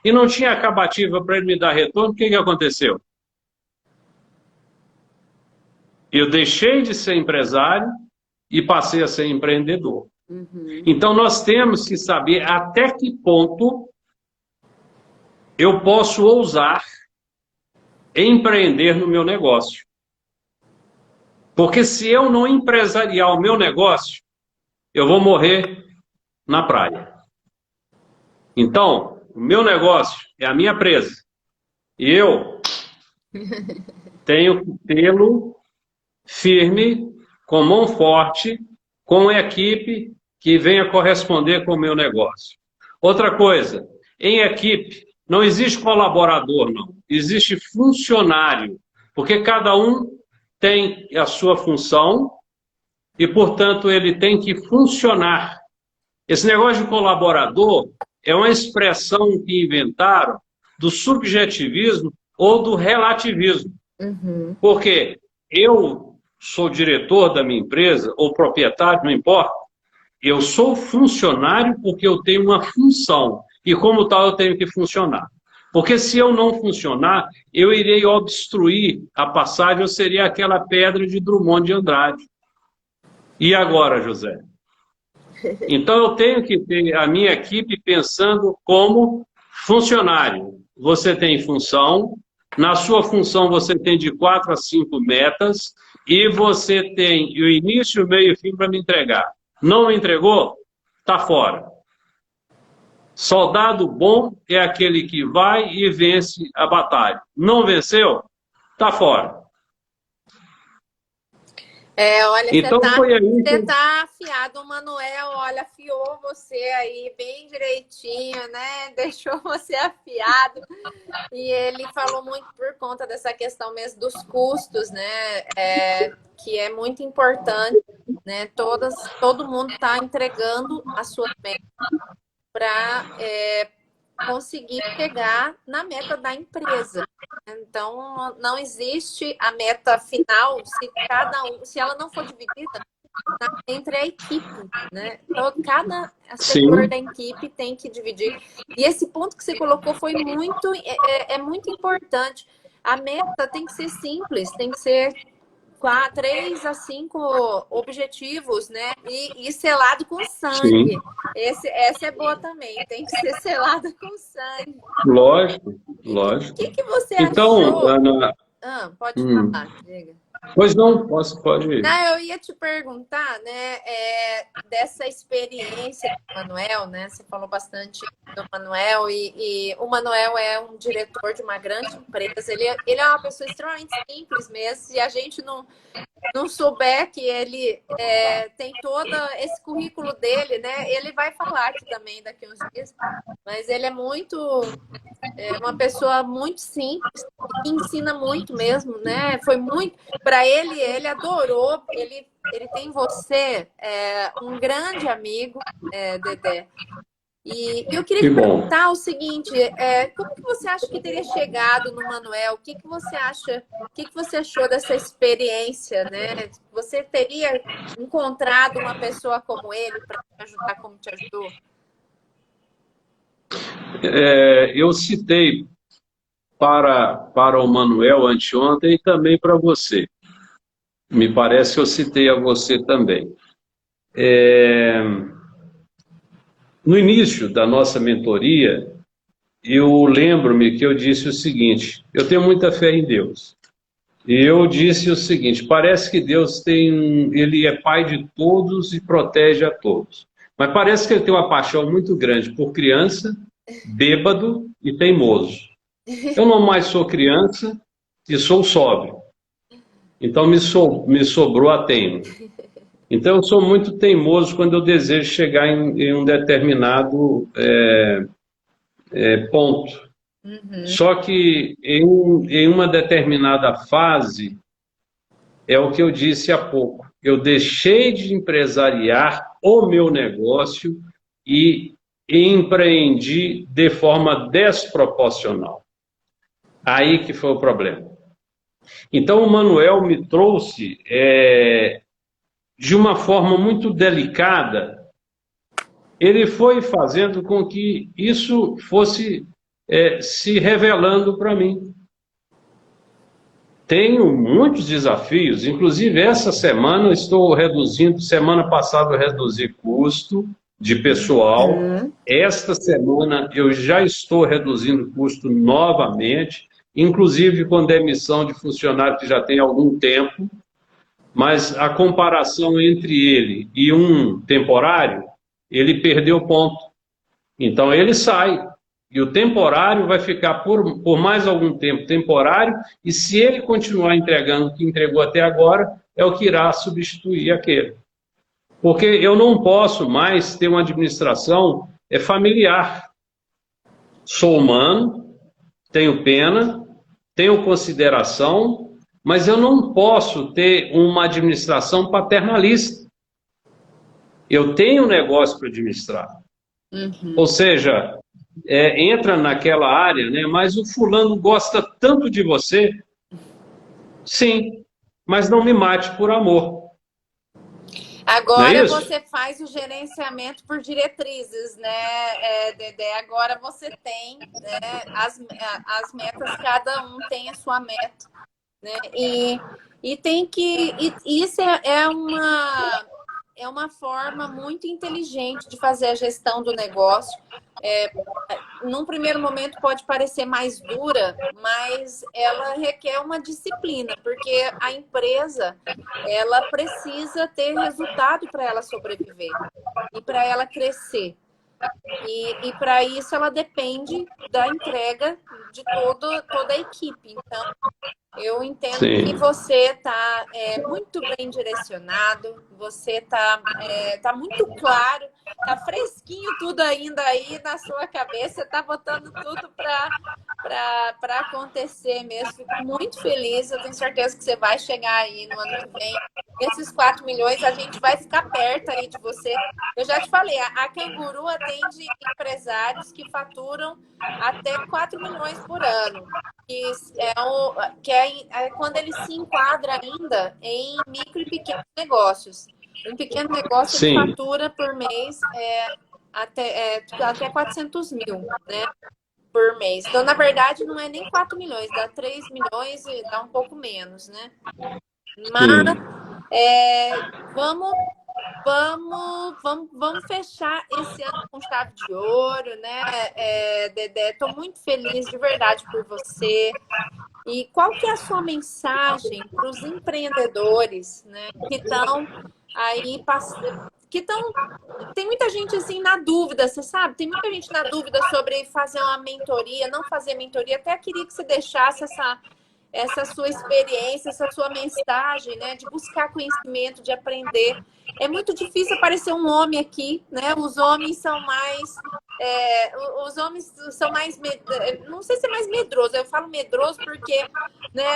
e não tinha acabativa para ele me dar retorno, o que aconteceu? Eu deixei de ser empresário e passei a ser empreendedor. Então, nós temos que saber até que ponto eu posso ousar empreender no meu negócio. Porque se eu não empresariar o meu negócio, eu vou morrer na praia. Então, o meu negócio é a minha presa. E eu tenho que tê-lo firme, com mão forte, com equipe que venha corresponder com o meu negócio. Outra coisa, em equipe, não existe colaborador, não. Existe funcionário, porque cada um tem a sua função e, portanto, ele tem que funcionar. Esse negócio de colaborador é uma expressão que inventaram do subjetivismo ou do relativismo. Porque eu sou diretor da minha empresa, ou proprietário, não importa, eu sou funcionário porque eu tenho uma função, e como tal eu tenho que funcionar. Porque se eu não funcionar, eu irei obstruir a passagem, eu seria aquela pedra de Drummond de Andrade. E agora, José? Então eu tenho que ter a minha equipe pensando como funcionário. Você tem função, na sua função você tem de 4 a 5 metas e você tem o início, o meio e o fim para me entregar. Não me entregou? Está fora. Soldado bom é aquele que vai e vence a batalha. Não venceu? Está fora. Olha, então, você tá afiado, o Manuel, olha, afiou você aí bem direitinho, né? Deixou você afiado. E ele falou muito por conta dessa questão mesmo dos custos, né? Que é muito importante, né? Todo mundo está entregando a sua meta para conseguir chegar na meta da empresa. Então, não existe a meta final se ela não for dividida entre a equipe, né? Então, cada setor da equipe tem que dividir. E esse ponto que você colocou foi muito importante. A meta tem que ser simples, tem que ser 3 a 5 objetivos, né? E selado com sangue. Sim. Essa é boa também, tem que ser selada com sangue. Lógico, O lógico. que você Então, achou? Ana... Pode falar, diga. Pois não, pode ir. Não, eu ia te perguntar, né, dessa experiência do Manuel, né? Você falou bastante do Manuel e o Manuel é um diretor de uma grande empresa. Ele é uma pessoa extremamente simples mesmo. Se a gente não souber que ele tem todo esse currículo dele, né? Ele vai falar aqui também daqui uns dias. Mas ele é uma pessoa muito simples, que ensina muito mesmo, né? Foi muito para ele adorou, ele tem você um grande amigo, Dedé. E eu queria te perguntar o seguinte, como que você acha que teria chegado no Manuel? O que você acha? O que você achou dessa experiência, né? Você teria encontrado uma pessoa como ele para te ajudar como te ajudou? Eu citei para o Manuel anteontem e também para você. Me parece que eu citei a você também. No início da nossa mentoria, eu lembro-me que eu disse o seguinte: eu tenho muita fé em Deus. E eu disse o seguinte: parece que Deus ele é pai de todos e protege a todos. Mas parece que ele tem uma paixão muito grande por criança, bêbado e teimoso. Eu não mais sou criança e sou sóbrio. Então me sobrou a teima. Então eu sou muito teimoso quando eu desejo chegar em um determinado ponto. Uhum. Só que em uma determinada fase, é o que eu disse há pouco, eu deixei de empresariar o meu negócio e empreendi de forma desproporcional. Aí que foi o problema. Então o Manuel me trouxe de uma forma muito delicada, ele foi fazendo com que isso fosse se revelando para mim. Tenho muitos desafios, inclusive essa semana eu estou reduzindo, semana passada eu reduzi custo de pessoal, esta semana eu já estou reduzindo custo novamente, inclusive com demissão de funcionário que já tem algum tempo, mas a comparação entre ele e um temporário, ele perdeu ponto. Então ele sai. E o temporário vai ficar por mais algum tempo temporário, e se ele continuar entregando o que entregou até agora, é o que irá substituir aquele. Porque eu não posso mais ter uma administração familiar. Sou humano, tenho pena, tenho consideração, mas eu não posso ter uma administração paternalista. Eu tenho um negócio para administrar. Ou seja, entra naquela área, né? Mas o fulano gosta tanto de você, sim, mas não me mate por amor. Agora você faz o gerenciamento por diretrizes, né, Dedé? Agora você tem, né, as metas, cada um tem a sua meta, né? E tem que. Isso é uma forma muito inteligente de fazer a gestão do negócio. Num primeiro momento pode parecer mais dura, mas ela requer uma disciplina, porque a empresa ela precisa ter resultado para ela sobreviver e para ela crescer. E para isso ela depende da entrega de toda a equipe. Então, eu entendo que você está muito bem direcionado, você está muito claro, está fresquinho tudo ainda aí na sua cabeça, está botando tudo para acontecer mesmo. Fico muito feliz. Eu tenho certeza que você vai chegar aí no ano que vem. Esses 4 milhões, a gente vai ficar perto aí de você. Eu já te falei, a Canguru atende empresários que faturam até 4 milhões por ano. Que é quando ele se enquadra ainda em micro e pequenos negócios. Um pequeno negócio ele Sim. fatura por mês até 400 mil, né? Por mês. Então, na verdade, não é nem 4 milhões, dá 3 milhões e dá um pouco menos, né? Mas vamos, vamos fechar esse ano com chave de ouro, né? Dedé, estou muito feliz de verdade por você. E qual que é a sua mensagem para os empreendedores, né, que estão aí tem muita gente assim na dúvida, você sabe? Tem muita gente na dúvida sobre fazer uma mentoria, não fazer mentoria. Até queria que você deixasse essa sua experiência, essa sua mensagem, né, de buscar conhecimento, de aprender. É muito difícil aparecer um homem aqui, né? Os homens são mais não sei se é mais medroso. Eu falo medroso porque, né,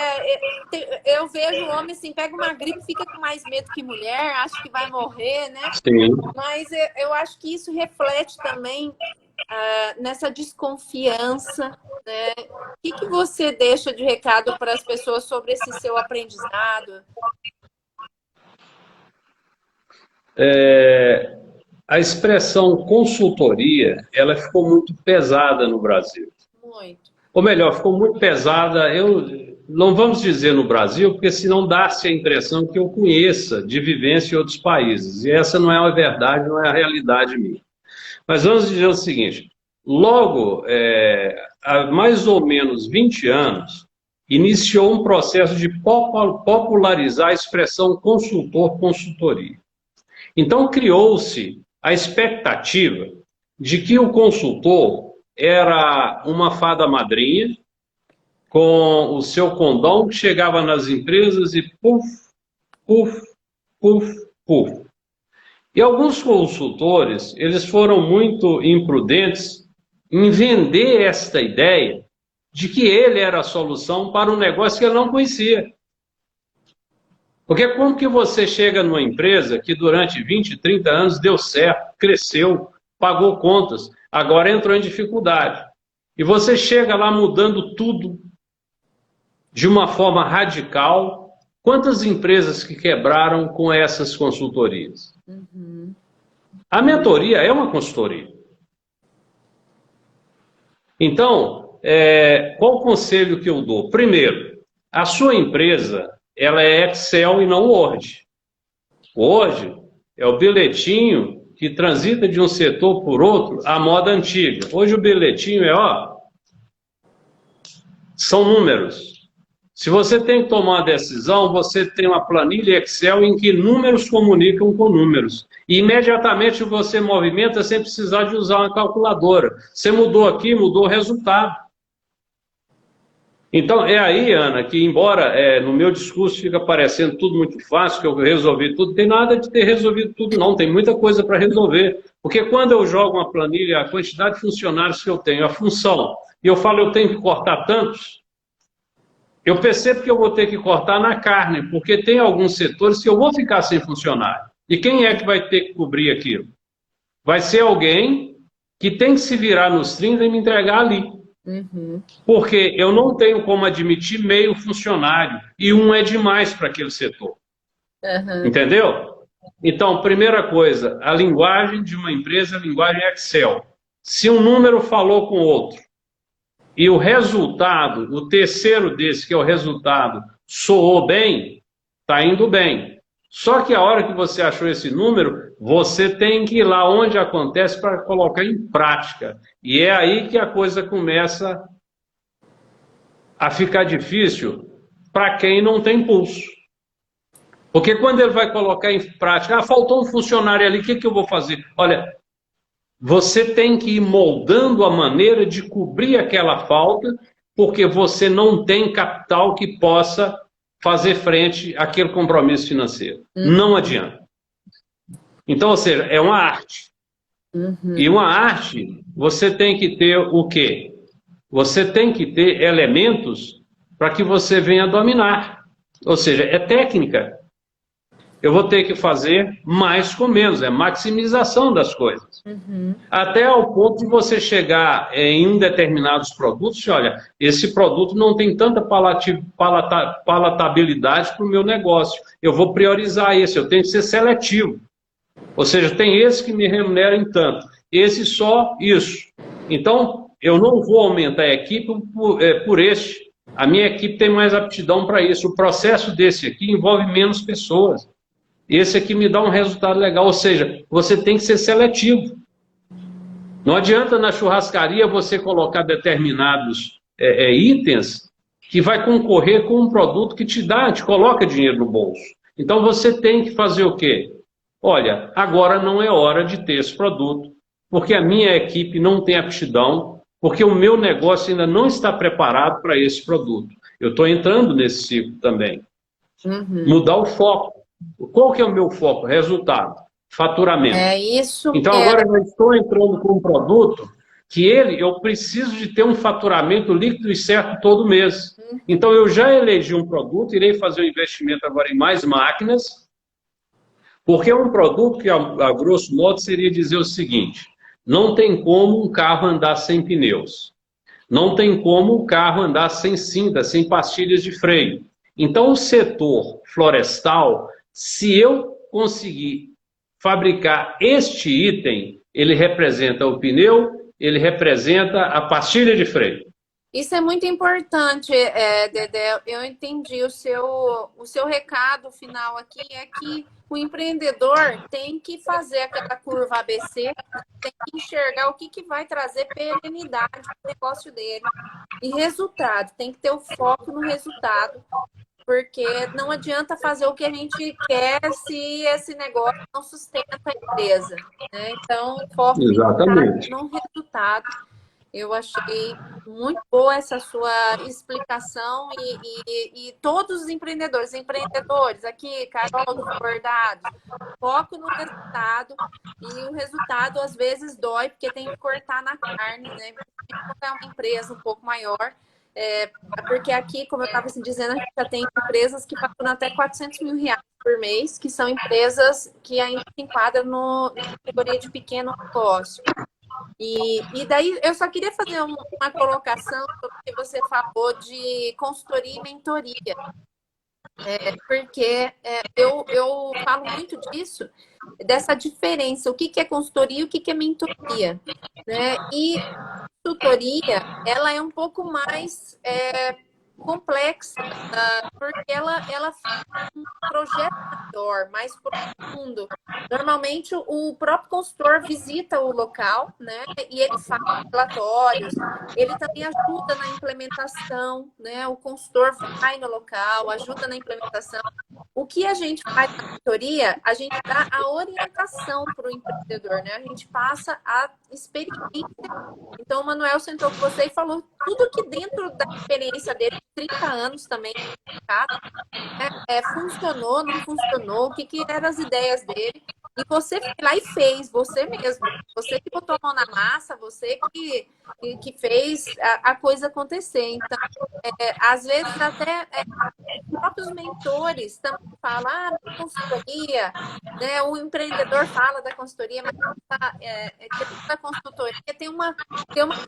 eu vejo o homem assim, pega uma gripe, fica com mais medo que mulher, acha que vai morrer, né? Sim. Mas eu acho que isso reflete também nessa desconfiança, né? O que você deixa de recado para as pessoas sobre esse seu aprendizado? A expressão consultoria, ela ficou muito pesada no Brasil. Muito. Ou melhor, ficou muito pesada, não vamos dizer no Brasil, porque senão dá-se a impressão que eu conheça de vivência em outros países. E essa não é a verdade, não é a realidade minha. Mas vamos dizer o seguinte, logo, há mais ou menos 20 anos, iniciou um processo de popularizar a expressão consultor-consultoria. Então, criou-se a expectativa de que o consultor era uma fada madrinha com o seu condão que chegava nas empresas e puf, puf, puf, puf. E alguns consultores, eles foram muito imprudentes em vender esta ideia de que ele era a solução para um negócio que ele não conhecia. Porque como que você chega numa empresa que durante 20, 30 anos deu certo, cresceu, pagou contas, agora entrou em dificuldade. E você chega lá mudando tudo de uma forma radical. Quantas empresas que quebraram com essas consultorias? Uhum. A mentoria é uma consultoria. Então, qual o conselho que eu dou? Primeiro, a sua empresa ela é Excel e não Word. Word é o bilhetinho que transita de um setor por outro à moda antiga. Hoje o bilhetinho são números. Se você tem que tomar uma decisão, você tem uma planilha Excel em que números comunicam com números. E imediatamente você movimenta sem precisar de usar uma calculadora. Você mudou aqui, mudou o resultado. Então, é aí, Ana, que embora no meu discurso fica parecendo tudo muito fácil, que eu resolvi tudo, tem nada de ter resolvido tudo, não. Tem muita coisa para resolver. Porque quando eu jogo uma planilha, a quantidade de funcionários que eu tenho, a função, e eu falo, eu tenho que cortar tantos, eu percebo que eu vou ter que cortar na carne, porque tem alguns setores que eu vou ficar sem funcionário. E quem é que vai ter que cobrir aquilo? Vai ser alguém que tem que se virar nos 30 e me entregar ali. Uhum. Porque eu não tenho como admitir meio funcionário, e um é demais para aquele setor. Uhum. Entendeu? Então, primeira coisa, a linguagem de uma empresa é a linguagem Excel. Se um número falou com outro, e o resultado, o terceiro desse, que é o resultado, soou bem, está indo bem. Só que a hora que você achou esse número, você tem que ir lá onde acontece para colocar em prática. E é aí que a coisa começa a ficar difícil para quem não tem pulso. Porque quando ele vai colocar em prática, faltou um funcionário ali, o que eu vou fazer? Olha, você tem que ir moldando a maneira de cobrir aquela falta, porque você não tem capital que possa fazer frente àquele compromisso financeiro. Não adianta. Então, ou seja, é uma arte. E uma arte, você tem que ter o quê? Você tem que ter elementos para que você venha dominar. Ou seja, é técnica. Eu vou ter que fazer mais com menos, é maximização das coisas. Até ao ponto de você chegar em um determinados produtos, e olha, esse produto não tem tanta palatabilidade para o meu negócio. Eu vou priorizar esse, eu tenho que ser seletivo. Ou seja, tem esse que me remunera em tanto, esse só isso. Então, eu não vou aumentar a equipe por este. A minha equipe tem mais aptidão para isso. O processo desse aqui envolve menos pessoas. Esse aqui me dá um resultado legal. Ou seja, você tem que ser seletivo. Não adianta na churrascaria você colocar determinados itens que vai concorrer com um produto que te coloca dinheiro no bolso. Então você tem que fazer o quê? Olha, agora não é hora de ter esse produto, porque a minha equipe não tem aptidão, porque o meu negócio ainda não está preparado para esse produto. Eu estou entrando nesse ciclo também. Mudar o foco. Qual que é o meu foco? Resultado. Faturamento. É isso. Então agora eu estou entrando com um produto que eu preciso de ter um faturamento líquido e certo todo mês. Então eu já elegi um produto, irei fazer um investimento agora em mais máquinas, porque é um produto que, a grosso modo, seria dizer o seguinte: não tem como um carro andar sem pneus. Não tem como um carro andar sem cinta, sem pastilhas de freio. Então, o setor florestal, se eu conseguir fabricar este item, ele representa o pneu, ele representa a pastilha de freio. Isso é muito importante, Dedé. Eu entendi o seu recado final aqui é que o empreendedor tem que fazer aquela curva ABC, tem que enxergar o que vai trazer perenidade para o negócio dele e resultado. Tem que ter o foco no resultado, porque não adianta fazer o que a gente quer se esse negócio não sustenta a empresa, né? Então, foco no resultado. Eu achei muito boa essa sua explicação e todos os empreendedores aqui, Carol dos Bordados, foco no resultado e o resultado às vezes dói porque tem que cortar na carne, né? Quando é uma empresa um pouco maior, porque aqui, como eu estava dizendo, a gente já tem empresas que faturam até R$ 400.000 por mês, que são empresas que ainda se enquadram na categoria de pequeno negócio. E daí eu só queria fazer uma colocação sobre o que você falou de consultoria e mentoria. Porque eu falo muito disso, dessa diferença, o que é consultoria e o que é mentoria. Né? E consultoria, ela é um pouco mais complexa, porque ela faz um projeto maior, mais profundo. Normalmente, o próprio consultor visita o local, né? E ele faz relatórios, ele também ajuda na implementação, né? O consultor vai no local, ajuda na implementação. O que a gente faz na mentoria, a gente dá a orientação para o empreendedor, né? A gente passa a experiência. Então, o Manuel sentou com você e falou tudo que dentro da experiência dele, 30 anos também, funcionou, não funcionou, o que eram as ideias dele. E você foi lá e fez, você mesmo. Você que botou a mão na massa, você que fez a coisa acontecer. Então, às vezes até os próprios mentores também falam, consultoria, né? O empreendedor fala da consultoria, mas da consultoria tem uma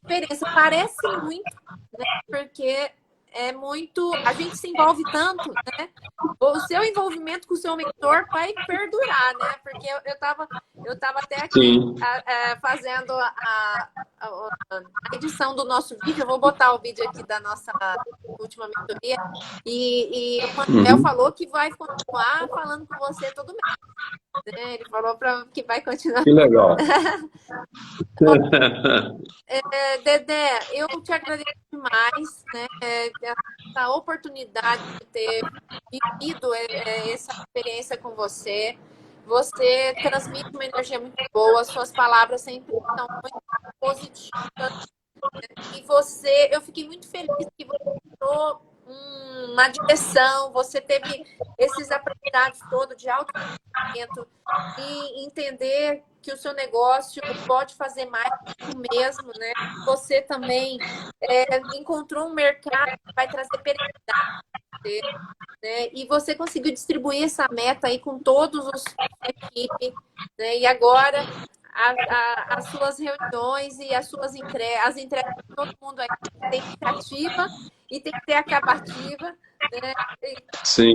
diferença. Parece muito, né? Porque é muito. A gente se envolve tanto, né? O seu envolvimento com o seu mentor vai perdurar, né? Porque eu tava até aqui fazendo a edição do nosso vídeo. Eu vou botar o vídeo aqui da nossa última mentoria. E o Manuel falou que vai continuar falando com você todo mês. Né? Ele falou que vai continuar. Que legal. Dedé, eu te agradeço demais, né? Essa oportunidade de ter vivido essa experiência com você. Você transmite uma energia muito boa, suas palavras sempre são muito positivas. E eu fiquei muito feliz que você entrou uma direção, você teve esses aprendizados todos de autoconhecimento e entender que o seu negócio pode fazer mais do mesmo, né? Você também encontrou um mercado que vai trazer perenidade, né? E você conseguiu distribuir essa meta aí com todos os sua equipe, né? E agora as suas reuniões e as entregas de todo mundo aí tem iniciativa e tem que ter acabativa, né? Sim.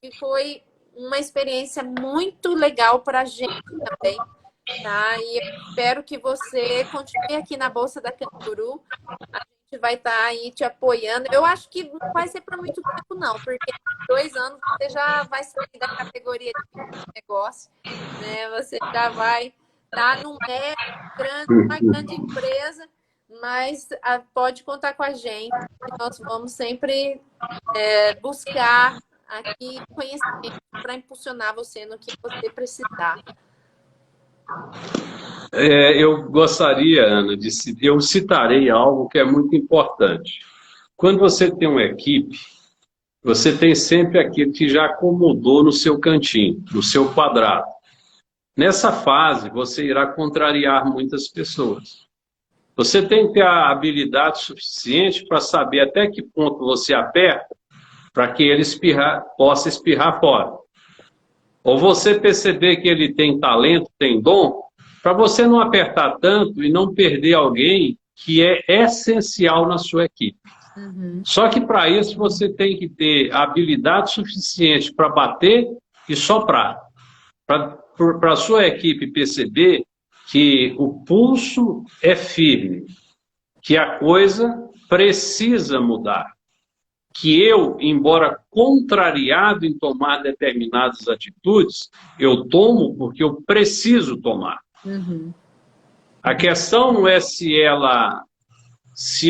E foi uma experiência muito legal para a gente também, tá? E eu espero que você continue aqui na Bolsa da Canguru. A gente vai estar aí te apoiando. Eu acho que não vai ser por muito tempo, não, porque em 2 anos você já vai sair da categoria de negócio, né? Você já vai estar uma grande empresa, mas pode contar com a gente. Nós vamos sempre buscar aqui conhecimento para impulsionar você no que você precisar. Eu gostaria, Ana, eu citarei algo que é muito importante. Quando você tem uma equipe, você tem sempre aquele que já acomodou no seu cantinho, no seu quadrado. Nessa fase, você irá contrariar muitas pessoas. Você tem que ter a habilidade suficiente para saber até que ponto você aperta para que ele possa espirrar fora. Ou você perceber que ele tem talento, tem dom, para você não apertar tanto e não perder alguém que é essencial na sua equipe. Só que para isso você tem que ter habilidade suficiente para bater e soprar. Para a sua equipe perceber que o pulso é firme, que a coisa precisa mudar. Que eu, embora contrariado em tomar determinadas atitudes, eu tomo porque eu preciso tomar. A questão não é se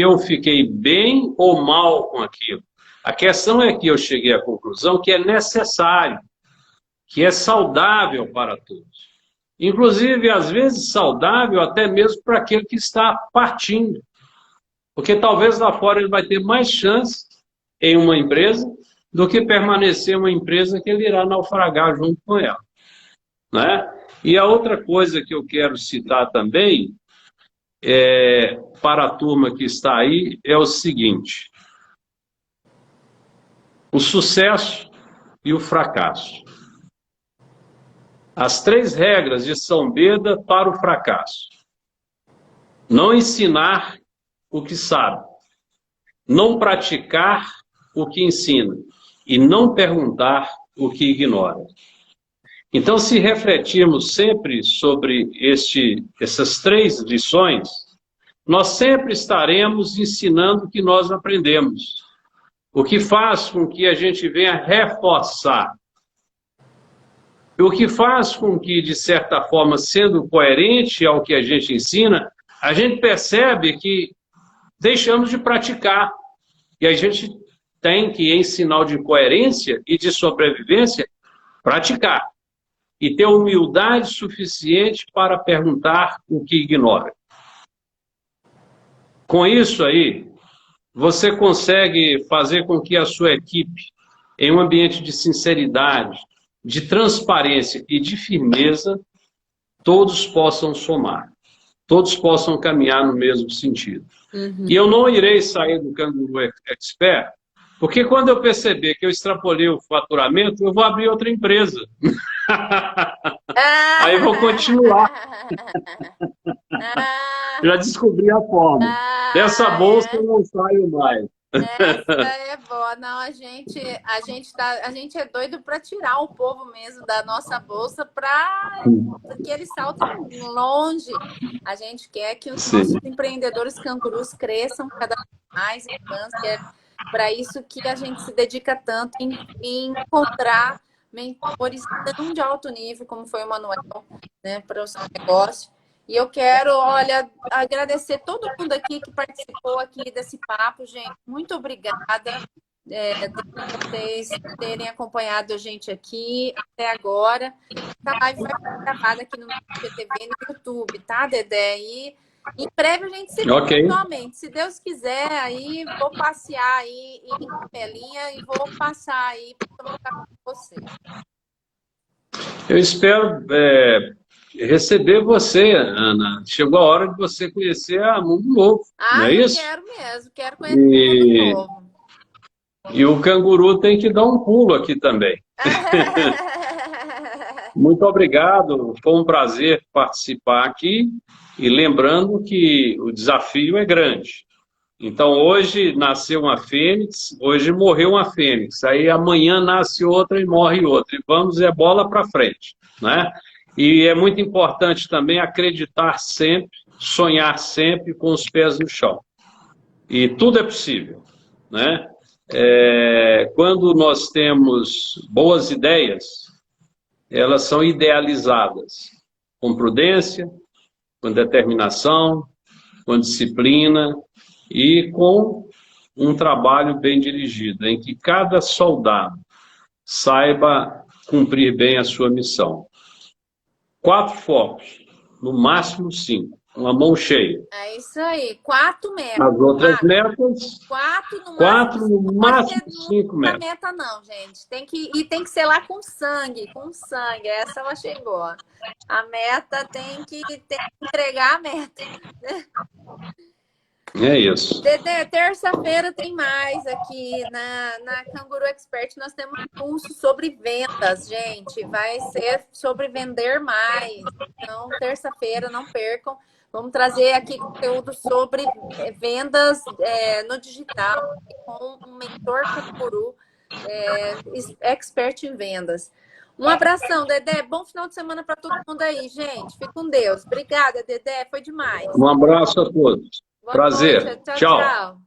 eu fiquei bem ou mal com aquilo. A questão é que eu cheguei à conclusão que é necessário, que é saudável para todos. Inclusive, às vezes, saudável até mesmo para aquele que está partindo. Porque talvez lá fora ele vai ter mais chance em uma empresa do que permanecer uma empresa que ele irá naufragar junto com ela. Né? E a outra coisa que eu quero citar também, para a turma que está aí, é o seguinte: o sucesso e o fracasso. As 3 regras de São Beda para o fracasso: não ensinar o que sabe, não praticar o que ensina e não perguntar o que ignora. Então, se refletirmos sempre sobre essas 3 lições, nós sempre estaremos ensinando o que nós aprendemos, o que faz com que a gente venha reforçar, o que faz com que, de certa forma, sendo coerente ao que a gente ensina, a gente percebe que deixamos de praticar. E a gente tem que, em sinal de coerência e de sobrevivência, praticar. E ter humildade suficiente para perguntar o que ignora. Com isso aí, você consegue fazer com que a sua equipe, em um ambiente de sinceridade, de transparência e de firmeza, todos possam somar. Todos possam caminhar no mesmo sentido. E eu não irei sair do Canguru Expert, porque quando eu perceber que eu extrapolei o faturamento, eu vou abrir outra empresa. Aí eu vou continuar. Já descobri a forma. Dessa bolsa eu não saio mais. Essa é boa. Não, a gente é doido para tirar o povo mesmo da nossa bolsa para que eles saltem longe. A gente quer que os nossos empreendedores cangurus cresçam cada vez mais e avancem. É para isso que a gente se dedica tanto em encontrar mentores tão de alto nível como foi o Manuel, né, para o seu negócio. E eu quero, olha, agradecer todo mundo aqui que participou aqui desse papo, gente. Muito obrigada por vocês terem acompanhado a gente aqui até agora. Essa live vai ficar gravada aqui no PTV e no YouTube, tá, Dedé? E em breve a gente se vê pessoalmente. Se Deus quiser, aí vou passear aí em Capelinha e vou passar aí para tomar café com você. Eu espero receber você, Ana. Chegou a hora de você conhecer a Mundo Novo, não Ah, é eu isso? quero mesmo, quero conhecer o mundo E, novo. e o canguru tem que dar um pulo aqui também. Muito obrigado, foi um prazer participar aqui. E lembrando que o desafio é grande. Então, hoje nasceu uma fênix, hoje morreu uma fênix, aí amanhã nasce outra e morre outra. E vamos, é bola para frente, né? E é muito importante também acreditar sempre, sonhar sempre com os pés no chão. E tudo é possível, né? Quando nós temos boas ideias, elas são idealizadas com prudência, com determinação, com disciplina e com um trabalho bem dirigido, em que cada soldado saiba cumprir bem a sua missão. 4 focos, no máximo 5, uma mão cheia. É isso aí, 4 metas. As outras metas, 4 no 4, máximo, no não pode ter máximo 5 muita metas. meta não, gente. Tem que ser lá com sangue, com sangue. Essa eu achei boa. A meta tem que entregar a meta. É isso. Dedê, terça-feira tem mais aqui na Canguru Expert. Nós temos um curso sobre vendas, gente. Vai ser sobre vender mais. Então, terça-feira, não percam. Vamos trazer aqui conteúdo sobre vendas no digital com um mentor Canguru expert em vendas. Um abração, Dedé. Bom final de semana para todo mundo aí, gente. Fique com Deus. Obrigada, Dedé. Foi demais. Um abraço a todos. Boa Prazer. noite. Tchau, Tchau. tchau.